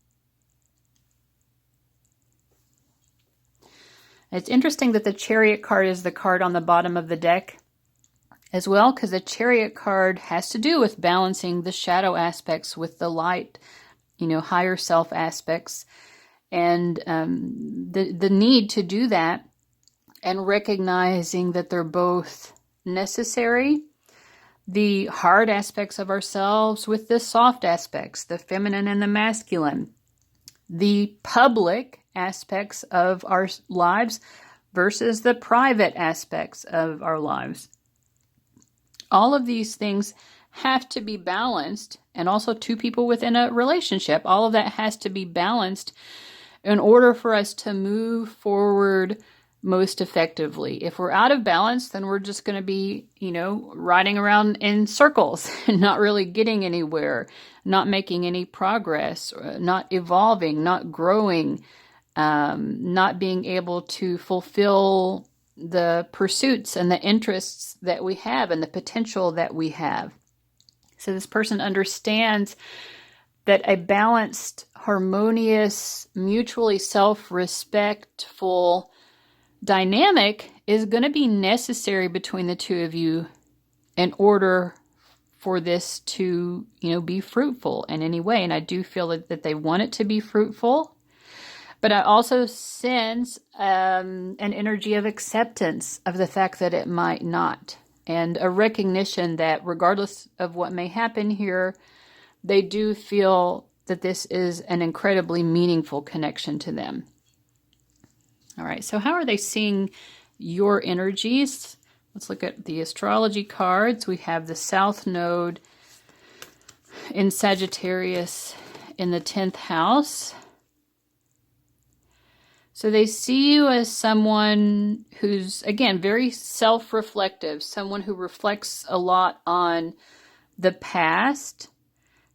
It's interesting that the Chariot card is the card on the bottom of the deck as well, because the Chariot card has to do with balancing the shadow aspects with the light, higher self aspects. And the need to do that and recognizing that they're both necessary. The hard aspects of ourselves with the soft aspects, the feminine and the masculine. The public aspects of our lives versus the private aspects of our lives. All of these things have to be balanced, and also two people within a relationship. All of that has to be balanced in order for us to move forward most effectively. If we're out of balance, then we're just going to be, riding around in circles and not really getting anywhere, not making any progress, not evolving, not growing, not being able to fulfill the pursuits and the interests that we have and the potential that we have. So this person understands that a balanced, harmonious, mutually self-respectful dynamic is going to be necessary between the two of you in order for this to, be fruitful in any way. And I do feel that they want it to be fruitful. But I also sense an energy of acceptance of the fact that it might not. And a recognition that regardless of what may happen here, they do feel that this is an incredibly meaningful connection to them. All right, so how are they seeing your energies? Let's look at the astrology cards. We have the South Node in Sagittarius in the 10th house. So they see you as someone who's, again, very self-reflective, someone who reflects a lot on the past,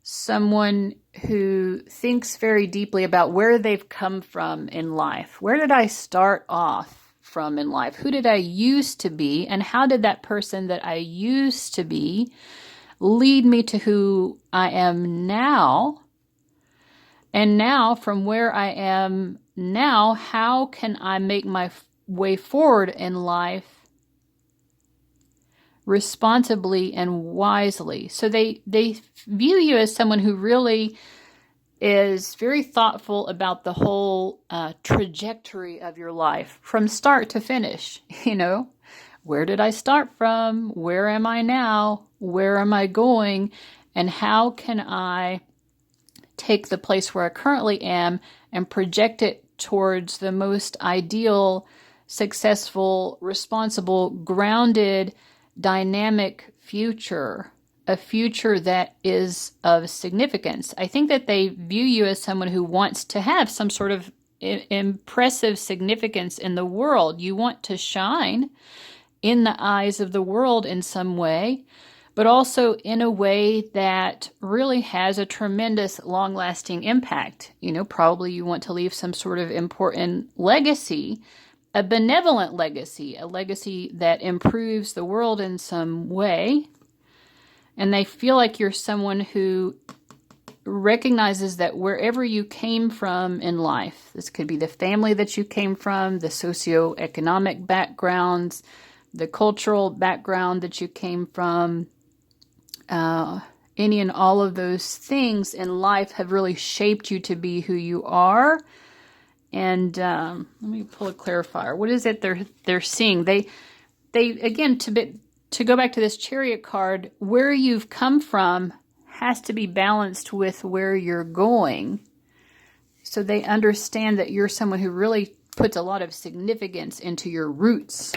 someone who thinks very deeply about where they've come from in life. Where did I start off from in life? Who did I used to be? And how did that person that I used to be lead me to who I am now? And now, from where I am now, how can I make my way forward in life responsibly and wisely. So they view you as someone who really is very thoughtful about the whole trajectory of your life from start to finish. Where did I start from? Where am I now? Where am I going? And how can I take the place where I currently am and project it towards the most ideal, successful, responsible, grounded, dynamic future, a future that is of significance. I think that they view you as someone who wants to have some sort of impressive significance in the world. You want to shine in the eyes of the world in some way, but also in a way that really has a tremendous long-lasting impact. Probably you want to leave some sort of important legacy, a benevolent legacy, a legacy that improves the world in some way. And they feel like you're someone who recognizes that wherever you came from in life, this could be the family that you came from, the socioeconomic backgrounds, the cultural background that you came from, any and all of those things in life have really shaped you to be who you are. And let me pull a clarifier. What is it they're seeing? They again, to go back to this Chariot card, where you've come from has to be balanced with where you're going. So they understand that you're someone who really puts a lot of significance into your roots.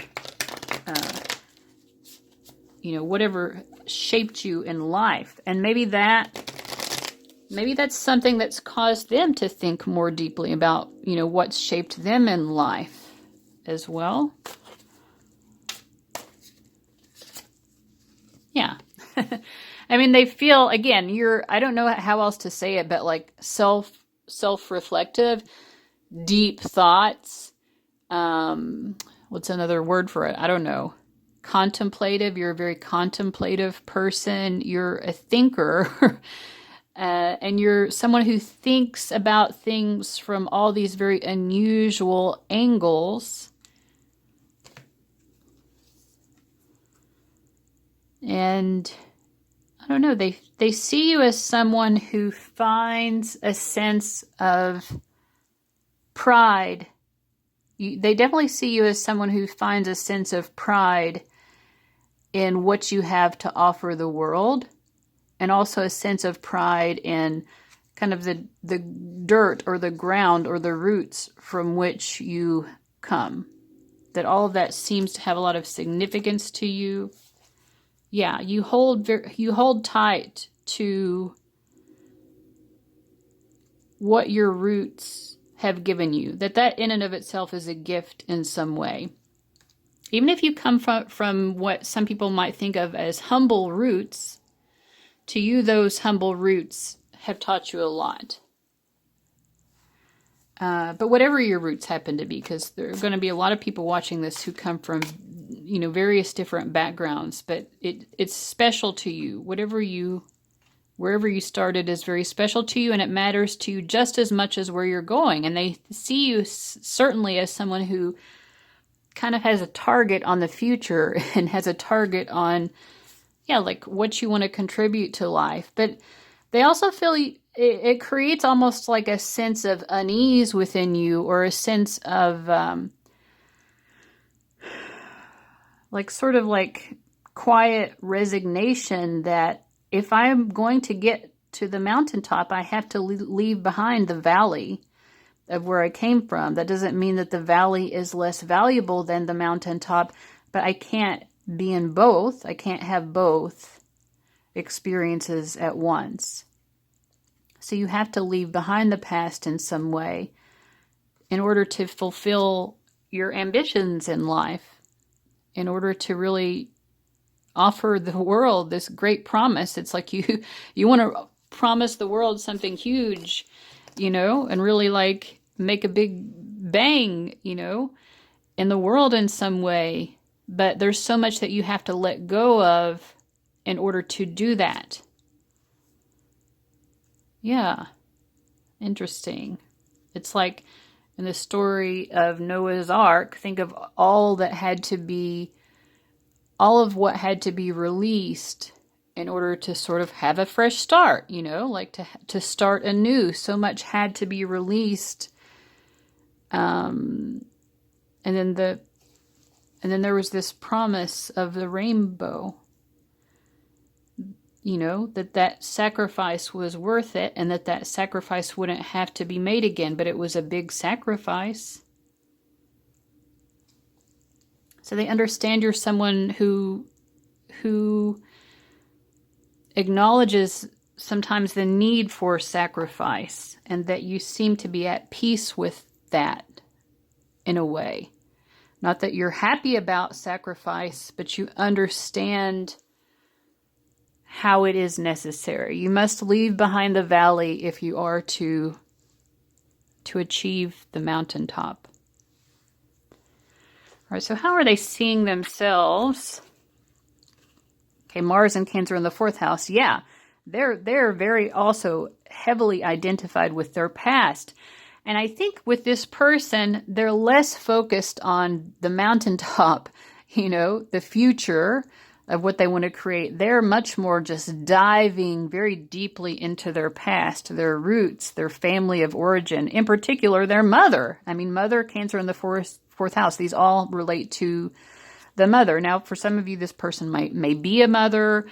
Whatever shaped you in life. And maybe that's something that's caused them to think more deeply about, what's shaped them in life as well. Yeah. I mean, they feel, again, I don't know how else to say it, but like self-reflective, deep thoughts. What's another word for it? I don't know. Contemplative. You're a very contemplative person. You're a thinker. And you're someone who thinks about things from all these very unusual angles. And I don't know, they see you as someone who finds a sense of pride. They definitely see you as someone who finds a sense of pride in what you have to offer the world, and also a sense of pride in kind of the dirt or the ground or the roots from which you come. That all of that seems to have a lot of significance to you. Yeah, you hold tight to what your roots have given you. That in and of itself is a gift in some way. Even if you come from what some people might think of as humble roots, to you those humble roots have taught you a lot. But whatever your roots happen to be, because there are going to be a lot of people watching this who come from various different backgrounds, but it's special to you. Wherever you started is very special to you, and it matters to you just as much as where you're going. And they see you certainly as someone who kind of has a target on the future and has a target on, like what you want to contribute to life. But they also feel it creates almost like a sense of unease within you, or a sense of sort of quiet resignation that if I'm going to get to the mountaintop, I have to leave behind the valley of where I came from. That doesn't mean that the valley is less valuable than the mountaintop, but I can't be in both. I can't have both experiences at once. So you have to leave behind the past in some way in order to fulfill your ambitions in life, in order to really offer the world this great promise. It's like you want to promise the world something huge, and really make a big bang, in the world in some way. But there's so much that you have to let go of in order to do that. Yeah. Interesting. It's like in the story of Noah's Ark, think of all that had to be all of what had to be released in order to sort of have a fresh start, like to start anew. So much had to be released. And then there was this promise of the rainbow, that sacrifice was worth it, and that sacrifice wouldn't have to be made again, but it was a big sacrifice. So they understand you're someone who acknowledges sometimes the need for sacrifice, and that you seem to be at peace with that in a way. Not that you're happy about sacrifice, but you understand how it is necessary. You must leave behind the valley if you are to achieve the mountaintop. All right, so how are they seeing themselves? Okay, Mars and Cancer in the 4th house. Yeah, they're very also heavily identified with their past. And I think with this person, they're less focused on the mountaintop, the future of what they want to create. They're much more just diving very deeply into their past, their roots, their family of origin, in particular, their mother. I mean, mother, Cancer in the fourth house, these all relate to the mother. Now, for some of you, this person may be a mother,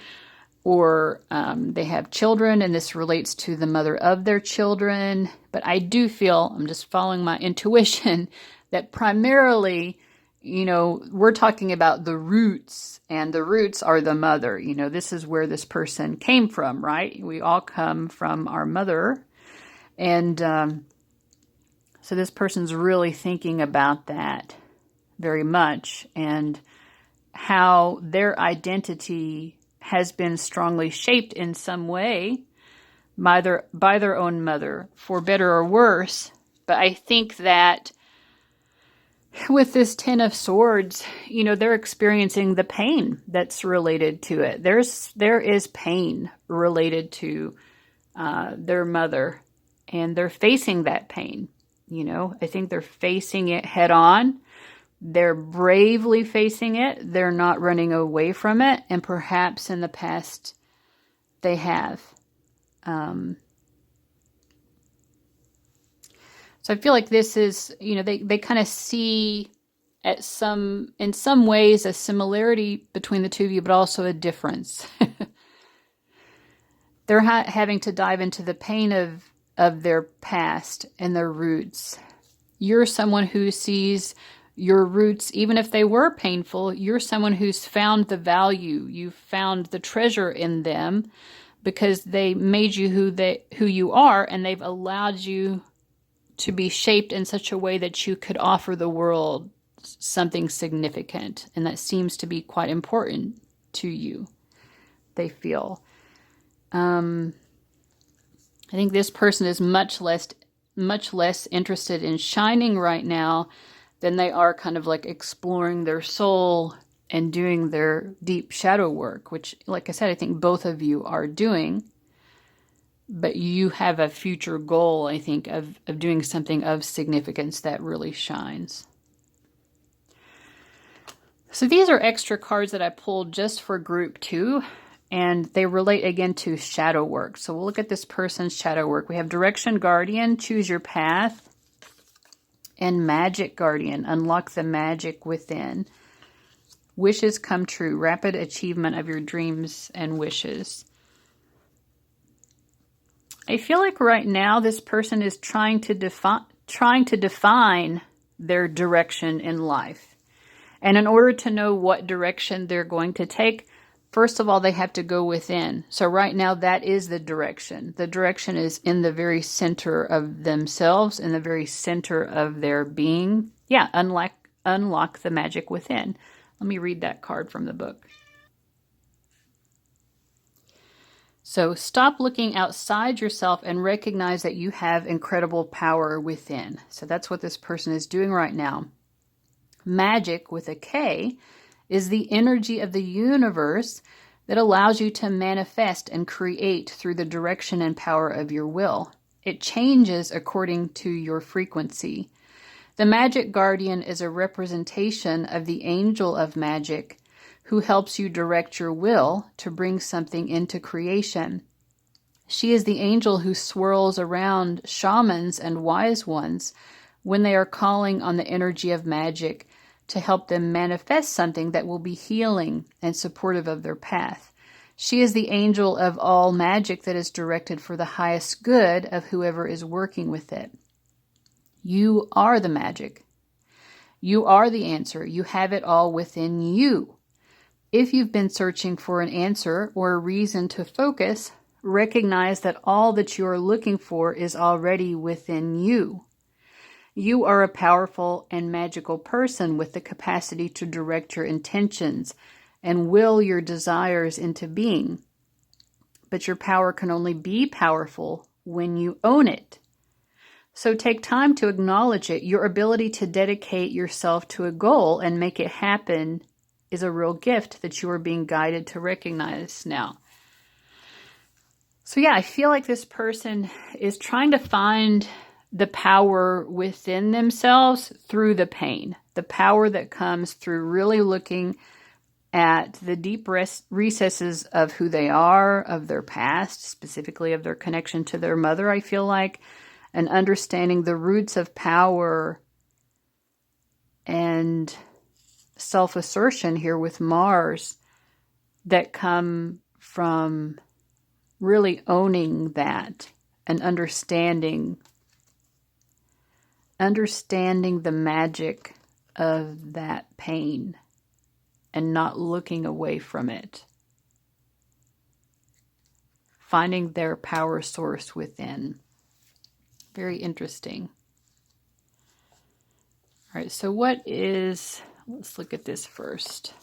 or they have children, and this relates to the mother of their children. But I do feel, I'm just following my intuition, that primarily, we're talking about the roots, and the roots are the mother. This is where this person came from, right? We all come from our mother. And so this person's really thinking about that very much, and how their identity has been strongly shaped in some way by their own mother, for better or worse. But I think that with this 10 of Swords, they're experiencing the pain that's related to it. There is pain related to their mother, and they're facing that pain. I think they're facing it head on. They're bravely facing it. They're not running away from it. And perhaps in the past they have. So I feel like this is, they kind of see in some ways a similarity between the two of you, but also a difference. They're having to dive into the pain of their past and their roots. You're someone who sees your roots, even if they were painful. You're someone who's found the value. You've found the treasure in them because they made you who you are, and they've allowed you to be shaped in such a way that you could offer the world something significant. And that seems to be quite important to you, they feel. I think this person is much less interested in shining right now than they are kind of like exploring their soul and doing their deep shadow work, which, like I said, I think both of you are doing. But you have a future goal, I think, of doing something of significance that really shines. So these are extra cards that I pulled just for group 2. And they relate again to shadow work. So we'll look at this person's shadow work. We have Direction Guardian, Choose Your Path, and Magic Guardian, Unlock the Magic Within. Wishes Come True, Rapid Achievement of Your Dreams and Wishes. I feel like right now this person is trying to define their direction in life. And in order to know what direction they're going to take, first of all, they have to go within. So right now, that is the direction. The direction is in the very center of themselves, in the very center of their being. Yeah, unlock the magic within. Let me read that card from the book. So stop looking outside yourself and recognize that you have incredible power within. So that's what this person is doing right now. Magic, with a K, is the energy of the universe that allows you to manifest and create through the direction and power of your will. It changes according to your frequency. The Magic Guardian is a representation of the angel of magic, who helps you direct your will to bring something into creation. She is the angel who swirls around shamans and wise ones when they are calling on the energy of magic to help them manifest something that will be healing and supportive of their path. She is the angel of all magic that is directed for the highest good of whoever is working with it. You are the magic. You are the answer. You have it all within you. If you've been searching for an answer or a reason to focus, recognize that all that you are looking for is already within you. You are a powerful and magical person with the capacity to direct your intentions and will your desires into being. But your power can only be powerful when you own it. So take time to acknowledge it. Your ability to dedicate yourself to a goal and make it happen is a real gift that you are being guided to recognize now. So yeah, I feel like this person is trying to find the power within themselves through the pain. The power that comes through really looking at the deep recesses of who they are, of their past, specifically of their connection to their mother, I feel like, and understanding the roots of power and self-assertion here with Mars that come from really owning that and understanding the magic of that pain and not looking away from it. Finding their power source within. Very interesting. All right, so let's look at this first.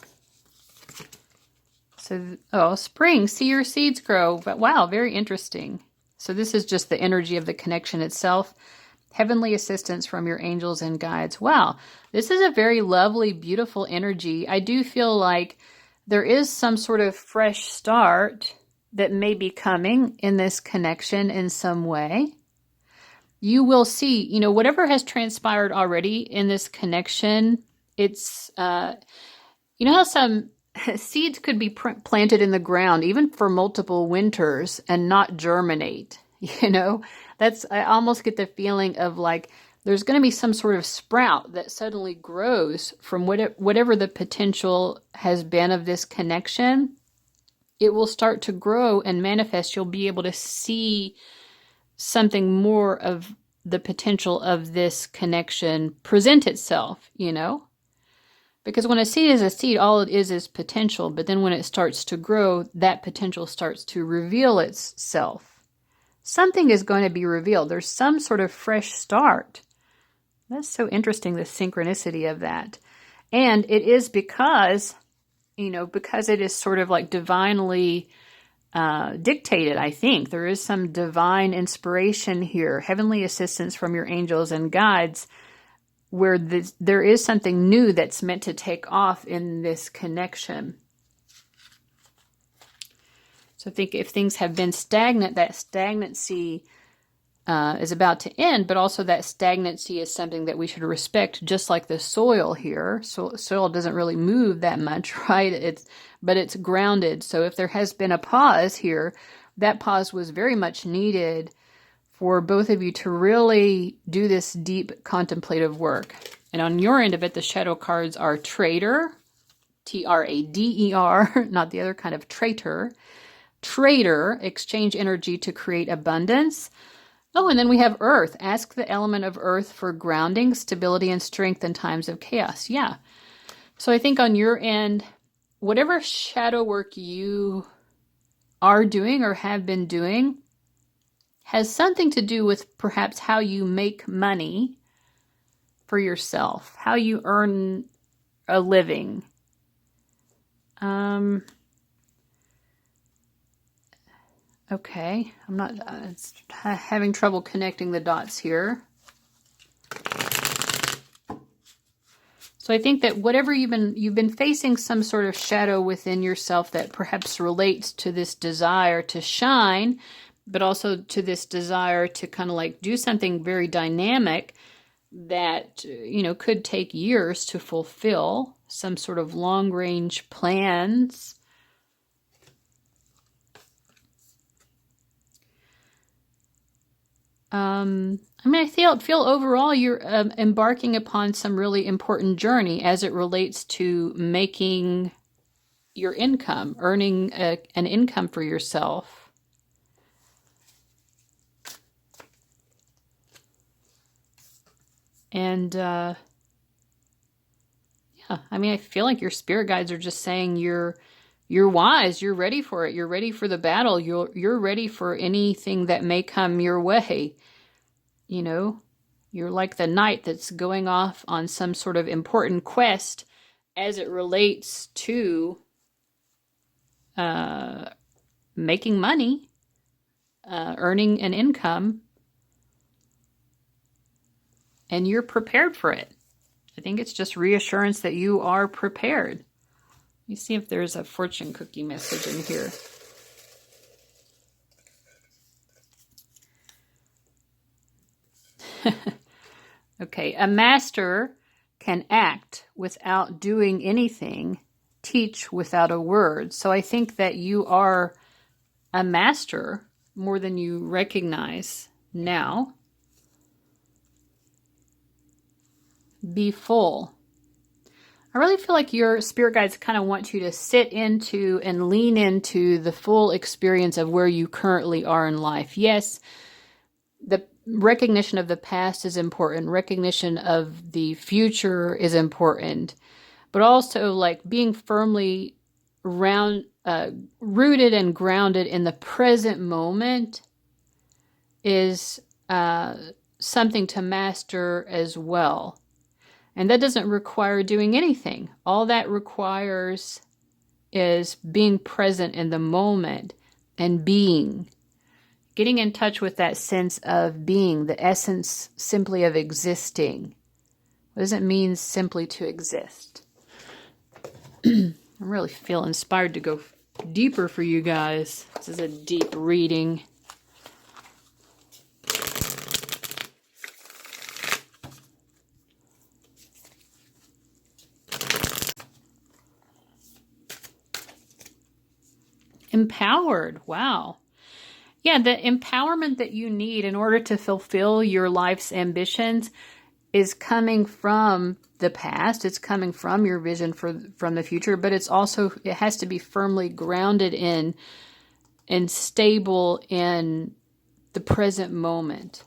So, spring, see your seeds grow. But wow, very interesting. So this is just the energy of the connection itself. Heavenly assistance from your angels and guides. Wow, this is a very lovely, beautiful energy. I do feel like there is some sort of fresh start that may be coming in this connection in some way. You will see, whatever has transpired already in this connection, it's, how some seeds could be planted in the ground, even for multiple winters, and not germinate, I almost get the feeling of like there's going to be some sort of sprout that suddenly grows from whatever the potential has been of this connection. It will start to grow and manifest. You'll be able to see something more of the potential of this connection present itself, Because when a seed is a seed, all it is potential. But then when it starts to grow, that potential starts to reveal itself. Something is going to be revealed. There's some sort of fresh start. That's so interesting, the synchronicity of that. And it is because it is sort of like divinely dictated, I think. There is some divine inspiration here, heavenly assistance from your angels and guides, where there is something new that's meant to take off in this connection. So I think if things have been stagnant, that stagnancy is about to end, but also that stagnancy is something that we should respect, just like the soil here. So soil doesn't really move that much, right? But it's grounded. So if there has been a pause here, that pause was very much needed for both of you to really do this deep contemplative work. And on your end of it, the shadow cards are Trader, Trader, not the other kind of traitor. Trader, exchange energy to create abundance. Oh, and then we have Earth. Ask the element of Earth for grounding, stability, and strength in times of chaos. Yeah. So I think on your end, whatever shadow work you are doing or have been doing has something to do with perhaps how you make money for yourself, how you earn a living. Okay, I'm not having trouble connecting the dots here. So I think that whatever you've been facing some sort of shadow within yourself that perhaps relates to this desire to shine, but also to this desire to kind of like do something very dynamic that, could take years to fulfill. some sort of long-range plans. I feel overall you're embarking upon some really important journey as it relates to making your income, earning an income for yourself. And yeah, I feel like your spirit guides are just saying you're wise, you're ready for it, you're ready for the battle, you're ready for anything that may come your way. You know, you're like the knight that's going off on some sort of important quest as it relates to making money, earning an income, and you're prepared for it. I think it's just reassurance that you are prepared. Let me see if there's a fortune cookie message in here. Okay, a master can act without doing anything, teach without a word. So I think that you are a master more than you recognize now. Be full. I really feel like your spirit guides kind of want you to sit into and lean into the full experience of where you currently are in life. Yes, the recognition of the past is important. Recognition of the future is important. But also like being firmly rooted and grounded in the present moment is something to master as well. And that doesn't require doing anything. All that requires is being present in the moment and being. Getting in touch with that sense of being, the essence simply of existing. What does it mean simply to exist? I really feel inspired to go deeper for you guys. This is a deep reading. Empowered. Wow. Yeah, the empowerment that you need in order to fulfill your life's ambitions is coming from the past. It's coming from your vision from the future, but it has to be firmly grounded in and stable in the present moment.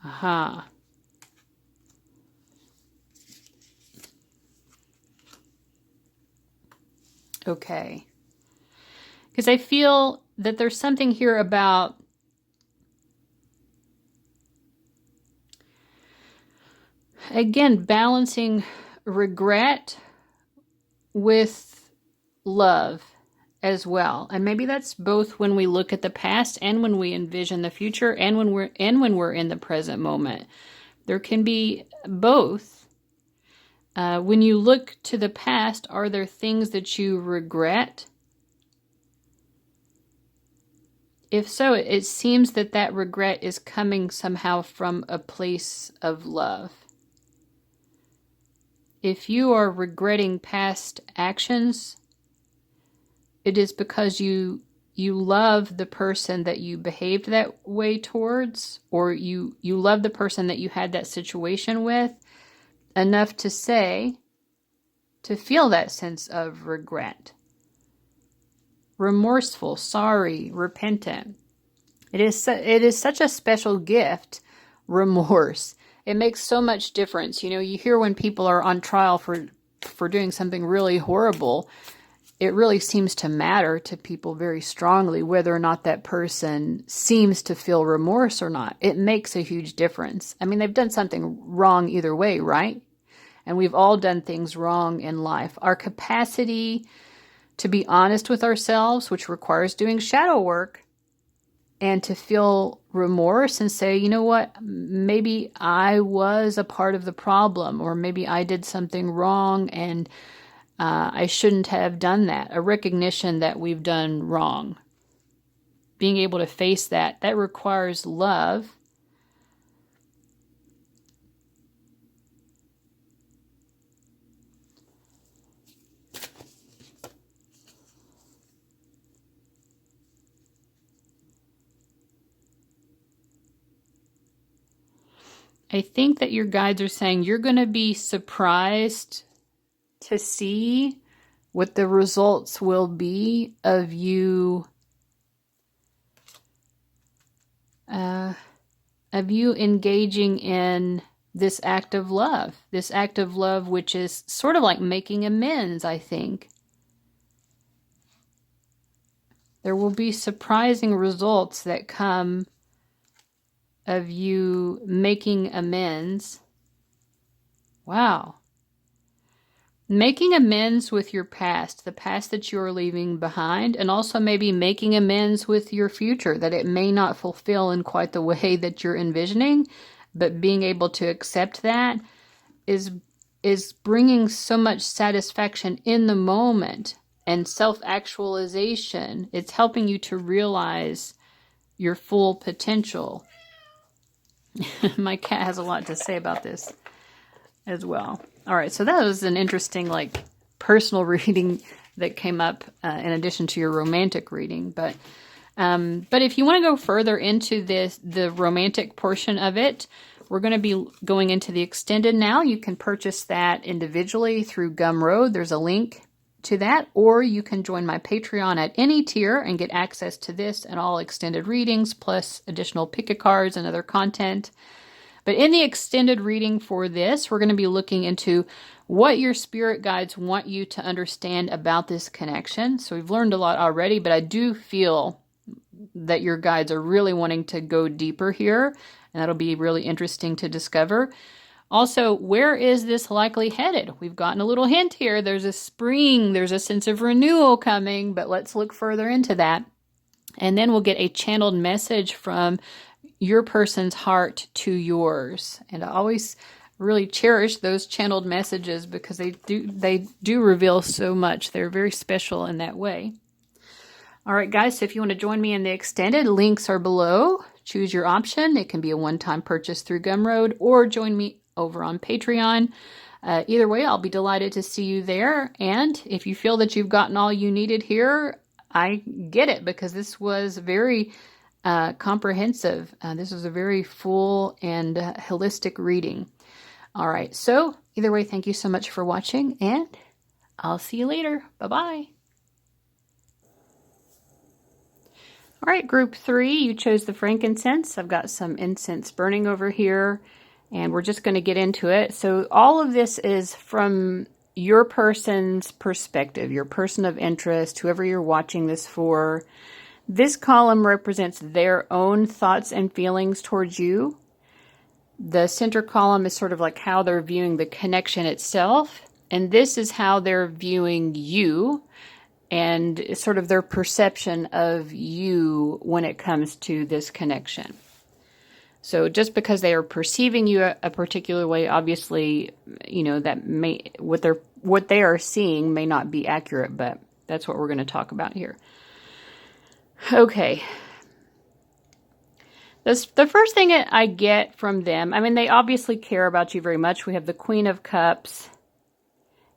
Aha. Okay. Because I feel that there's something here about again balancing regret with love as well. And maybe that's both when we look at the past and when we envision the future and when we're in the present moment. There can be both. When you look to the past, are there things that you regret? If so, it seems that regret is coming somehow from a place of love. If you are regretting past actions, it is because you love the person that you behaved that way towards, or you love the person that you had that situation with enough to feel that sense of regret. Remorseful, sorry, repentant. It is such a special gift, remorse. It makes so much difference. You know, you hear when people are on trial for doing something really horrible, it really seems to matter to people very strongly whether or not that person seems to feel remorse or not. It makes a huge difference. I mean, they've done something wrong either way, right? And we've all done things wrong in life. Our capacity to be honest with ourselves, which requires doing shadow work, and to feel remorse and say, you know what, maybe I was a part of the problem, or maybe I did something wrong and I shouldn't have done that. A recognition that we've done wrong. Being able to face that requires love. I think that your guides are saying you're going to be surprised to see what the results will be of you engaging in this act of love. This act of love, which is sort of like making amends, I think. There will be surprising results that come of you making amends. Wow. Making amends with your past, the past that you are leaving behind, and also maybe making amends with your future, that it may not fulfill in quite the way that you're envisioning, but being able to accept that is bringing so much satisfaction in the moment and self-actualization. It's helping you to realize your full potential. My cat has a lot to say about this as well. All right, so that was an interesting, like, personal reading that came up in addition to your romantic reading. But if you want to go further into the romantic portion of it, we're going to be going into the extended now. You can purchase that individually through Gumroad. There's a link to that, or you can join my Patreon at any tier and get access to this and all extended readings, plus additional pick-a cards and other content. But in the extended reading for this, we're going to be looking into what your spirit guides want you to understand about this connection. So we've learned a lot already, but I do feel that your guides are really wanting to go deeper here, and that'll be really interesting to discover. Also, where is this likely headed? We've gotten a little hint here. There's a spring, there's a sense of renewal coming, but let's look further into that. And then we'll get a channeled message from your person's heart to yours. And I always really cherish those channeled messages because they do reveal so much. They're very special in that way. All right, guys, so if you want to join me in the extended, links are below. Choose your option. It can be a one-time purchase through Gumroad or join me over on Patreon. Either way, I'll be delighted to see you there. And if you feel that you've gotten all you needed here, I get it, because this was very comprehensive. This was a very full and holistic reading. All right, so either way, thank you so much for watching, and I'll see you later. Bye-bye. All right, group 3, you chose the frankincense. I've got some incense burning over here, and we're just going to get into it. So all of this is from your person's perspective, your person of interest, whoever you're watching this for. This column represents their own thoughts and feelings towards you. The center column is sort of like how they're viewing the connection itself. And this is how they're viewing you and sort of their perception of you when it comes to this connection. So just because they are perceiving you a particular way, obviously, you know, that may what they are seeing may not be accurate, but that's what we're going to talk about here. Okay. The first thing I get from them, I mean, they obviously care about you very much. We have the Queen of Cups.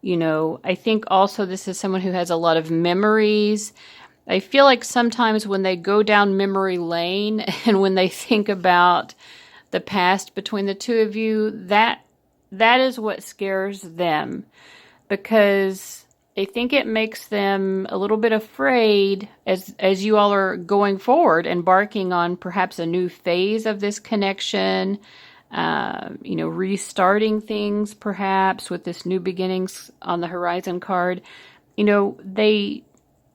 You know, I think also this is someone who has a lot of memories. I feel like sometimes when they go down memory lane and when they think about the past between the two of you, that is what scares them, because they think it makes them a little bit afraid as you all are going forward, embarking on perhaps a new phase of this connection, you know, restarting things perhaps with this new beginnings on the horizon card. You know,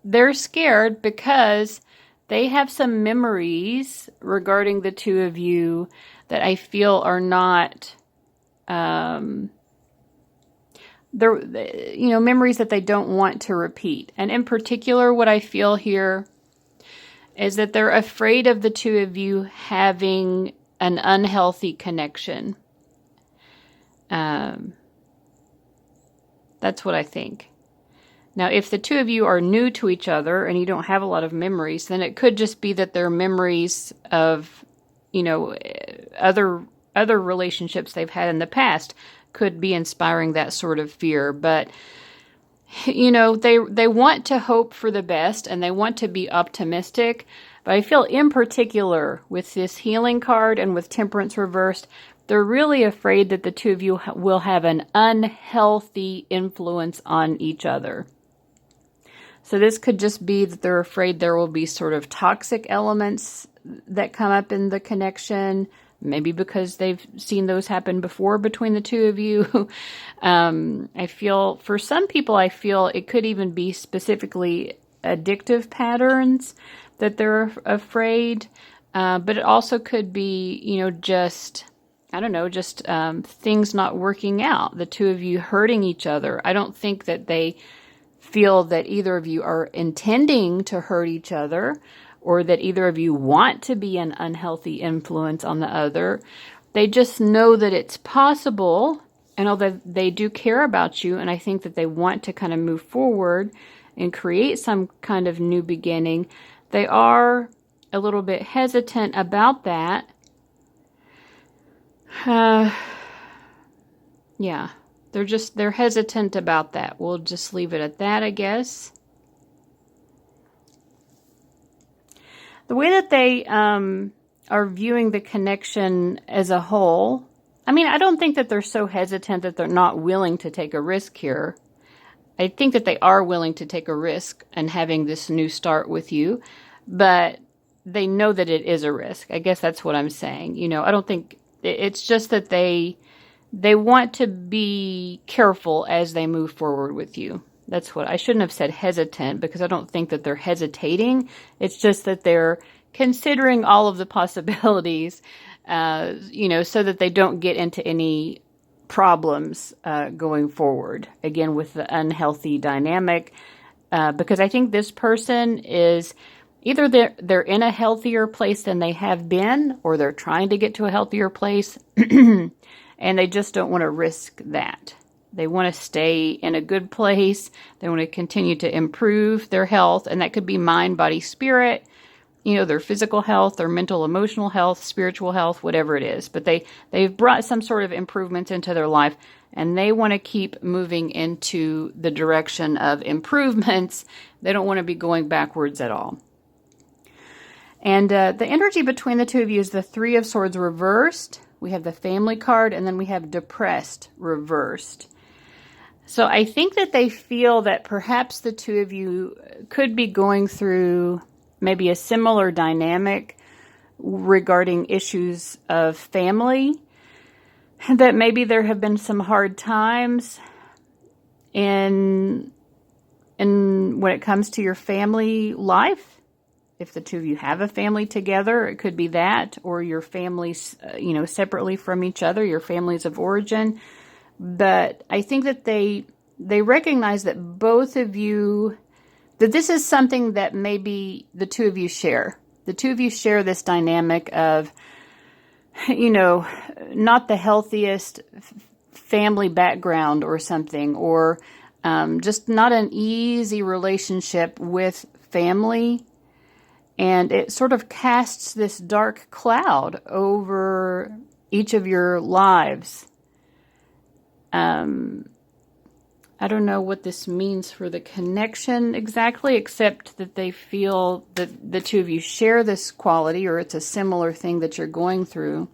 they're scared because they have some memories regarding the two of you that I feel are not, they're, you know, memories that they don't want to repeat. And in particular, what I feel here is that they're afraid of the two of you having an unhealthy connection. That's what I think. Now, if the two of you are new to each other and you don't have a lot of memories, then it could just be that they're memories of, you know, other relationships they've had in the past could be inspiring that sort of fear. But, you know, they want to hope for the best and they want to be optimistic. But I feel in particular with this healing card and with Temperance reversed, they're really afraid that the two of you will have an unhealthy influence on each other. So this could just be that they're afraid there will be sort of toxic elements that come up in the connection, maybe because they've seen those happen before between the two of you. I feel, for some people, I feel it could even be specifically addictive patterns that they're afraid. But it also could be, just, I don't know, just things not working out, the two of you hurting each other. I don't think that they feel that either of you are intending to hurt each other, or that either of you want to be an unhealthy influence on the other. They just know that it's possible, and although they do care about you, and I think that they want to kind of move forward and create some kind of new beginning, they are a little bit hesitant about that. Yeah. They're hesitant about that. We'll just leave it at that, I guess. The way that they are viewing the connection as a whole, I mean, I don't think that they're so hesitant that they're not willing to take a risk here. I think that they are willing to take a risk and having this new start with you, but they know that it is a risk. I guess that's what I'm saying. I don't think, it's just that they want to be careful as they move forward with you. That's what I shouldn't have said hesitant, because I don't think that they're hesitating. It's just that they're considering all of the possibilities, so that they don't get into any problems going forward. Again, with the unhealthy dynamic, because I think this person is either they're in a healthier place than they have been, or they're trying to get to a healthier place. And they just don't want to risk that. They want to stay in a good place. They want to continue to improve their health. And that could be mind, body, spirit, their physical health, their mental, emotional health, spiritual health, whatever it is. But they've brought some sort of improvements into their life. And they want to keep moving into the direction of improvements. They don't want to be going backwards at all. And the energy between the two of you is the Three of Swords reversed. We have the Family card, and then we have Depressed reversed. So I think that they feel that perhaps the two of you could be going through maybe a similar dynamic regarding issues of family, that maybe there have been some hard times in when it comes to your family life. If the two of you have a family together, it could be that, or your families, separately from each other, your families of origin. But I think that they recognize that both of you, that this is something that maybe the two of you share. The two of you share this dynamic of, not the healthiest family background or something, or just not an easy relationship with family. And it sort of casts this dark cloud over each of your lives. I don't know what this means for the connection exactly, except that they feel that the two of you share this quality, or it's a similar thing that you're going through.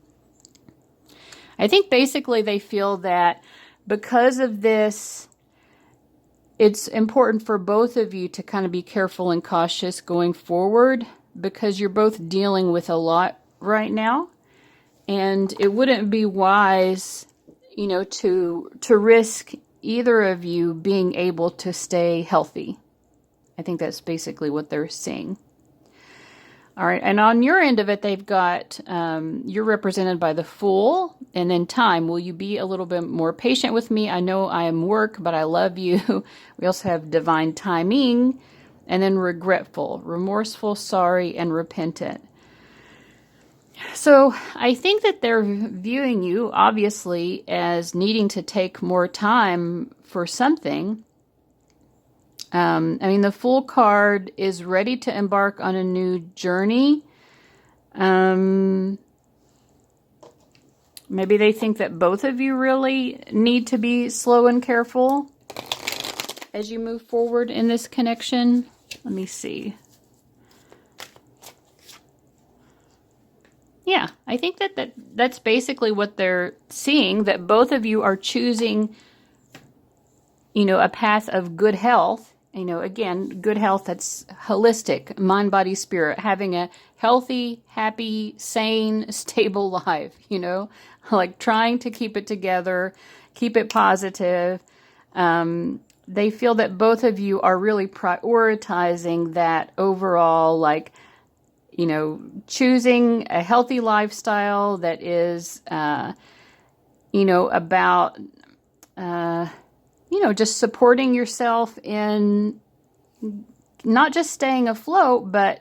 I think basically they feel that because of this, it's important for both of you to kind of be careful and cautious going forward, because you're both dealing with a lot right now. And it wouldn't be wise, to risk either of you being able to stay healthy. I think that's basically what they're saying. All right, and on your end of it, they've got, you're represented by the Fool, and then Time. Will you be a little bit more patient with me? I know I am work, but I love you. We also have Divine Timing, and then Regretful, Remorseful, Sorry, and Repentant. So I think that they're viewing you, obviously, as needing to take more time for something. The Fool card is ready to embark on a new journey. Maybe they think that both of you really need to be slow and careful as you move forward in this connection. Let me see. Yeah, I think that that's basically what they're seeing, that both of you are choosing, a path of good health. Again, good health that's holistic, mind, body, spirit, having a healthy, happy, sane, stable life, like trying to keep it together, keep it positive. They feel that both of you are really prioritizing that overall, like, choosing a healthy lifestyle that is, about, just supporting yourself in not just staying afloat, but,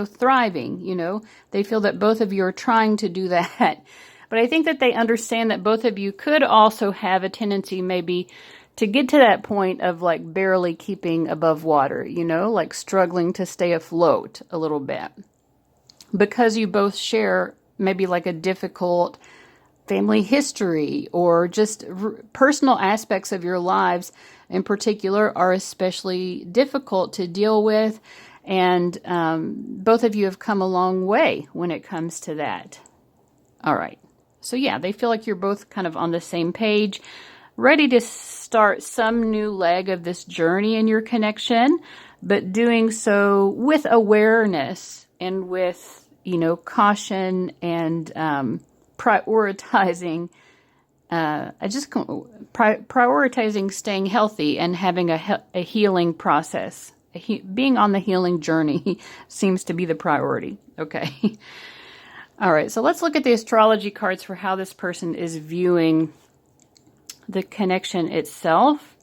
thriving. They feel that both of you are trying to do that. But I think that they understand that both of you could also have a tendency maybe to get to that point of like barely keeping above water, like struggling to stay afloat a little bit. Because you both share maybe like a difficult family history, or just personal aspects of your lives in particular are especially difficult to deal with. And both of you have come a long way when it comes to that. All right. So yeah, they feel like you're both kind of on the same page, ready to start some new leg of this journey in your connection, but doing so with awareness and with, caution and prioritizing, prioritizing staying healthy and having a healing process. Being on the healing journey seems to be the priority. Okay. All right. So let's look at the astrology cards for how this person is viewing the connection itself.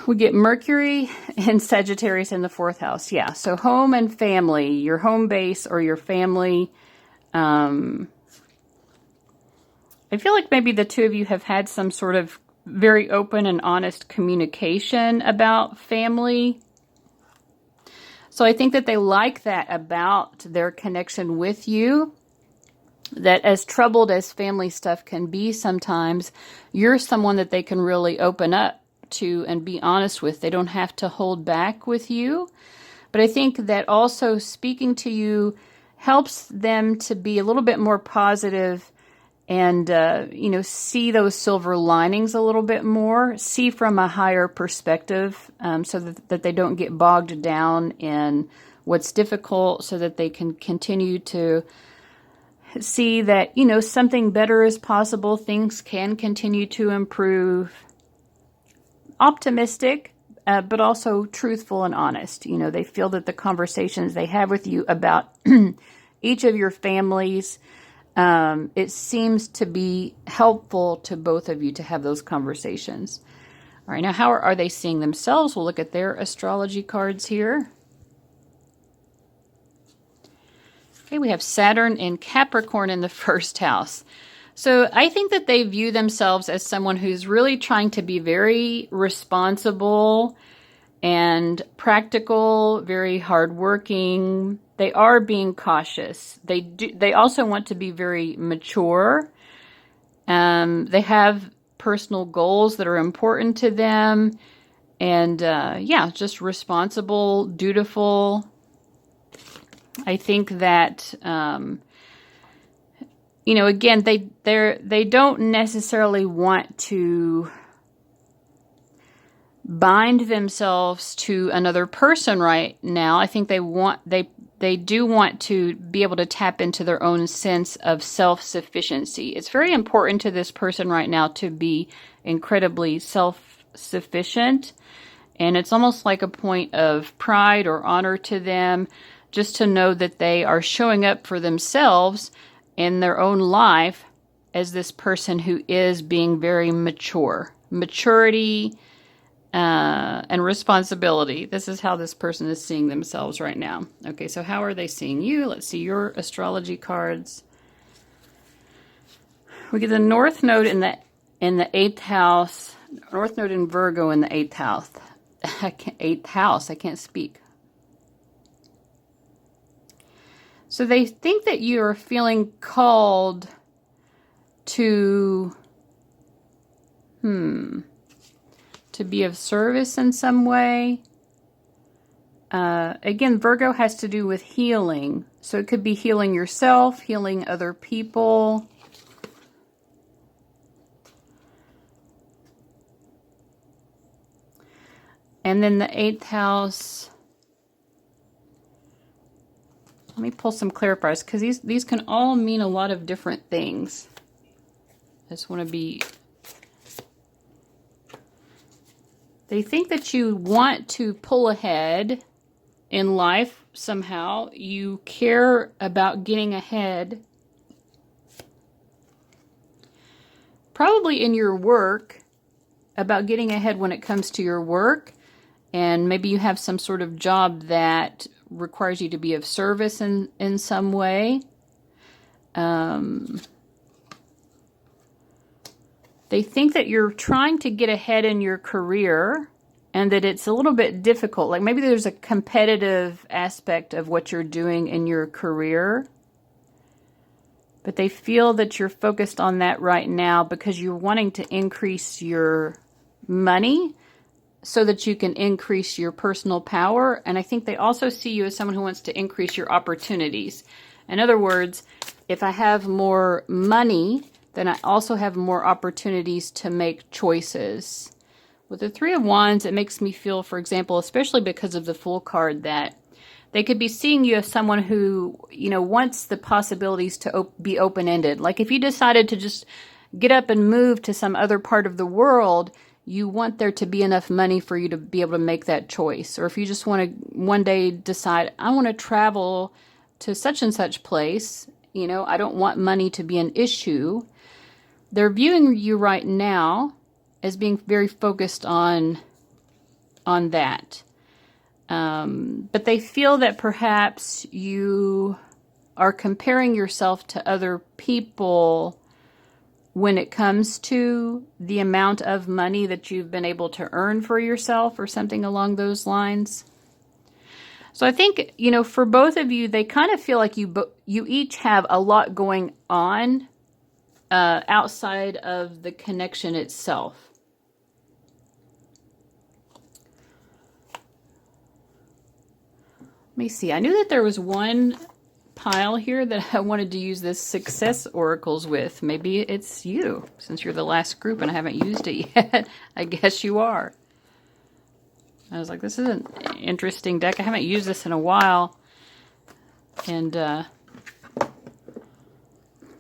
We get Mercury and Sagittarius in the 4th house. Yeah. So home and family, your home base or your family. I feel like maybe the two of you have had some sort of very open and honest communication about family. So I think that they like that about their connection with you, that as troubled as family stuff can be sometimes, you're someone that they can really open up to and be honest with. They don't have to hold back with you. But I think that also speaking to you helps them to be a little bit more positive and, see those silver linings a little bit more, see from a higher perspective, so that they don't get bogged down in what's difficult, so that they can continue to see that, something better is possible. Things can continue to improve. Optimistic, but also truthful and honest. They feel that the conversations they have with you about each of your families, it seems to be helpful to both of you to have those conversations. All right, now how are they seeing themselves? We'll look at their astrology cards here. Okay, we have Saturn and Capricorn in the 1st house. So I think that they view themselves as someone who's really trying to be very responsible and practical, very hardworking. They are being cautious. They also want to be very mature. They have personal goals that are important to them. And just responsible, dutiful. I think that again, they don't necessarily want to bind themselves to another person right now. I think they do want to be able to tap into their own sense of self-sufficiency. It's very important to this person right now to be incredibly self-sufficient, and it's almost like a point of pride or honor to them just to know that they are showing up for themselves in their own life as this person who is being very mature. Maturity and responsibility. This is how this person is seeing themselves right now. Okay, so how are they seeing you? Let's see your astrology cards. We get the North Node in the 8th house. North Node in Virgo in the 8th house. 8th house. I can't speak. So they think that you are feeling called to be of service in some way. Again, Virgo has to do with healing. So it could be healing yourself, healing other people. And then the 8th house. Let me pull some clarifiers, because these can all mean a lot of different things. I just want to be... They think that you want to pull ahead in life somehow. You care about getting ahead. Probably in your work, about getting ahead when it comes to your work. And maybe you have some sort of job that requires you to be of service in some way. They think that you're trying to get ahead in your career and that it's a little bit difficult. Like maybe there's a competitive aspect of what you're doing in your career. But they feel that you're focused on that right now because you're wanting to increase your money so that you can increase your personal power. And I think they also see you as someone who wants to increase your opportunities. In other words, if I have more money, then I also have more opportunities to make choices. With the 3 of Wands, it makes me feel, for example, especially because of the Fool card, that they could be seeing you as someone who, you know, wants the possibilities to be open-ended. Like if you decided to just get up and move to some other part of the world, you want there to be enough money for you to be able to make that choice. Or if you just want to one day decide, I want to travel to such and such place, you know, I don't want money to be an issue. They're viewing you right now as being very focused on that. But they feel that perhaps you are comparing yourself to other people when it comes to the amount of money that you've been able to earn for yourself or something along those lines. So I think, you know, for both of you, they kind of feel like you each have a lot going on outside of the connection itself. Let me see. I knew that there was one pile here that I wanted to use this success oracles with. Maybe it's you, since you're the last group and I haven't used it yet. I guess you are. I was like, this is an interesting deck. I haven't used this in a while. And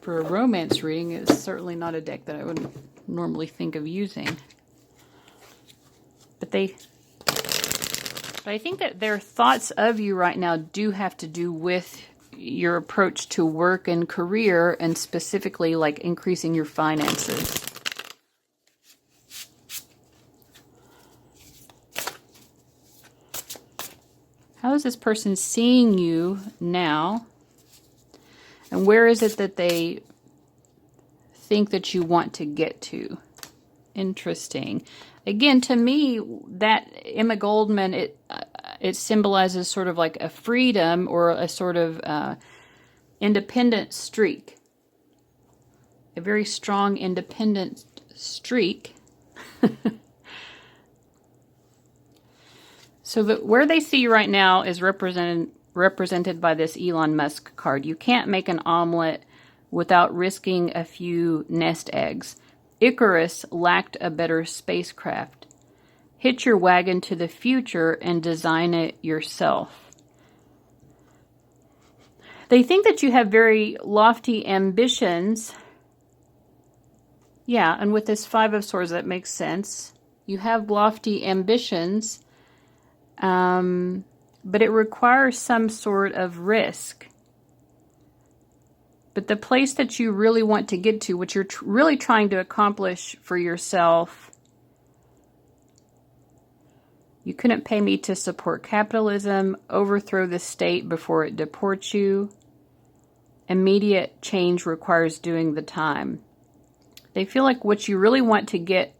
for a romance reading, it's certainly not a deck that I would normally think of using. But I think that their thoughts of you right now do have to do with your approach to work and career, and specifically like increasing your finances. How is this person seeing you now? And where is it that they think that you want to get to? Interesting. Again, to me, that Emma Goldman, it symbolizes sort of like a freedom or a sort of independent streak. A very strong independent streak. So where they see you right now is represented by this Elon Musk card. You can't make an omelet without risking a few nest eggs. Icarus lacked a better spacecraft. Hitch your wagon to the future and design it yourself. They think that you have very lofty ambitions. Yeah, and with this 5 of Swords, that makes sense. You have lofty ambitions, but it requires some sort of risk. But the place that you really want to get to, what you're really trying to accomplish for yourself, you couldn't pay me to support capitalism, overthrow the state before it deports you. Immediate change requires doing the time. They feel like what you really want to get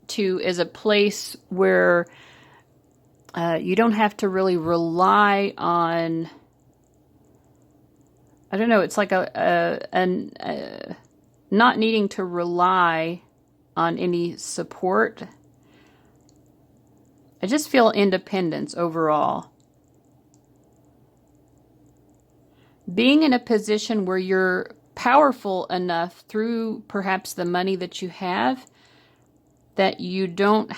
to is a place where you don't have to really rely on, I don't know, it's like not needing to rely on any support. I just feel independence overall. being in a position where you're powerful enough through perhaps the money that you have that you don't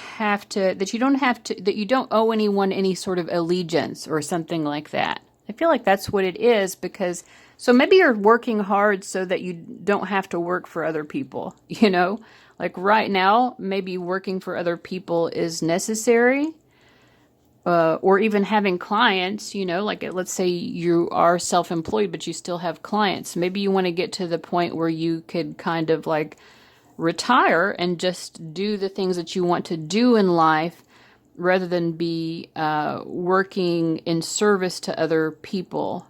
owe anyone any sort of allegiance or something like that. I feel like that's what it is, because so maybe you're working hard so that you don't have to work for other people, you know? Like right now, maybe working for other people is necessary, or even having clients, you know, like let's say you are self-employed, but you still have clients. Maybe you want to get to the point where you could kind of like retire and just do the things that you want to do in life rather than be working in service to other people.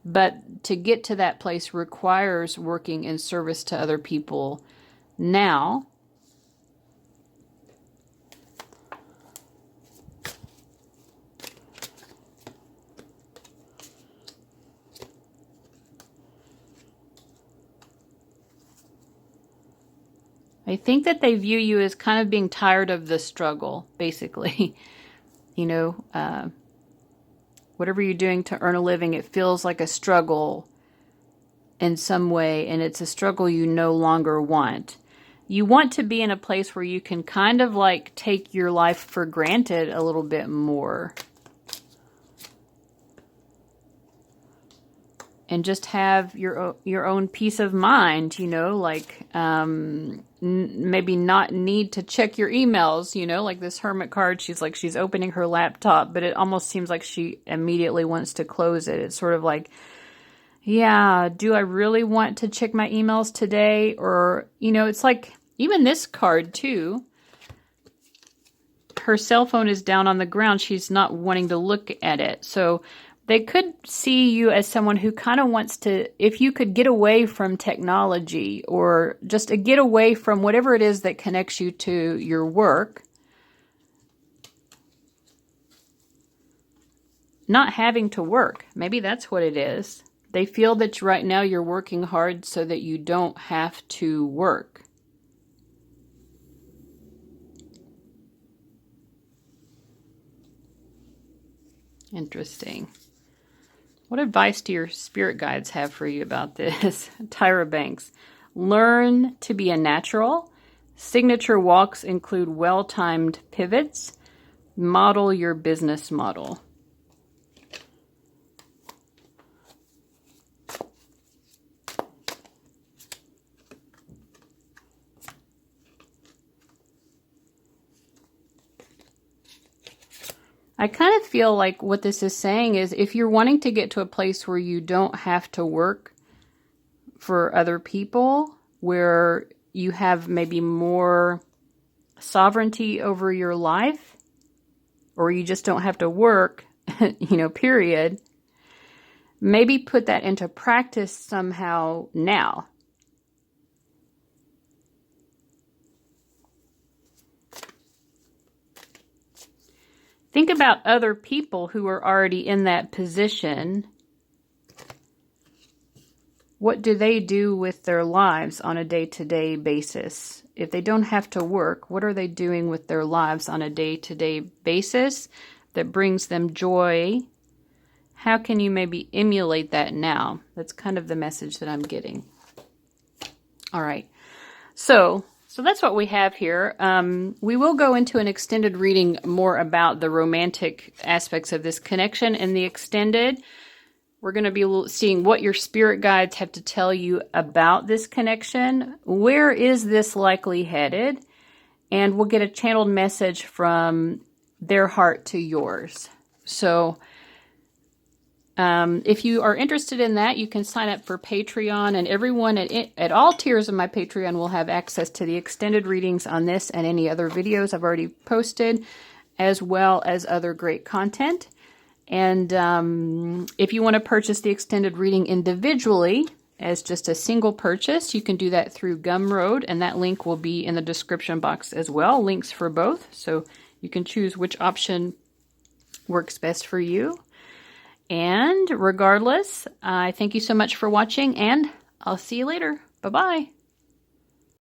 But to get to that place requires working in service to other people now. I think that they view you as kind of being tired of the struggle, basically. You know, whatever you're doing to earn a living, it feels like a struggle in some way, and it's a struggle you no longer want. You want to be in a place where you can kind of like take your life for granted a little bit more. And just have your own peace of mind, you know, like maybe not need to check your emails, you know, like this hermit card. She's opening her laptop, but it almost seems like she immediately wants to close it. It's sort of like, yeah, do I really want to check my emails today? Or, you know, it's like even this card too. Her cell phone is down on the ground. She's not wanting to look at it. So they could see you as someone who kind of wants to, if you could get away from technology or just get away from whatever it is that connects you to your work, not having to work. Maybe that's what it is. They feel that right now you're working hard so that you don't have to work. Interesting. What advice do your spirit guides have for you about this? Tyra Banks. Learn to be a natural. Signature walks include well-timed pivots. Model your business model. I kind of feel like what this is saying is if you're wanting to get to a place where you don't have to work for other people, where you have maybe more sovereignty over your life, or you just don't have to work, you know, period, maybe put that into practice somehow now. Think about other people who are already in that position. What do they do with their lives on a day-to-day basis? If they don't have to work, what are they doing with their lives on a day-to-day basis that brings them joy? How can you maybe emulate that now? That's kind of the message that I'm getting. All right. So that's what we have here. We will go into an extended reading more about the romantic aspects of this connection. In the extended, we're going to be seeing what your spirit guides have to tell you about this connection. Where is this likely headed? And we'll get a channeled message from their heart to yours. So if you are interested in that, you can sign up for Patreon, and everyone at all tiers of my Patreon will have access to the extended readings on this and any other videos I've already posted, as well as other great content. And if you want to purchase the extended reading individually as just a single purchase, you can do that through Gumroad, and that link will be in the description box as well. Links for both, so you can choose which option works best for you. And regardless, I thank you so much for watching, and I'll see you later. Bye-bye.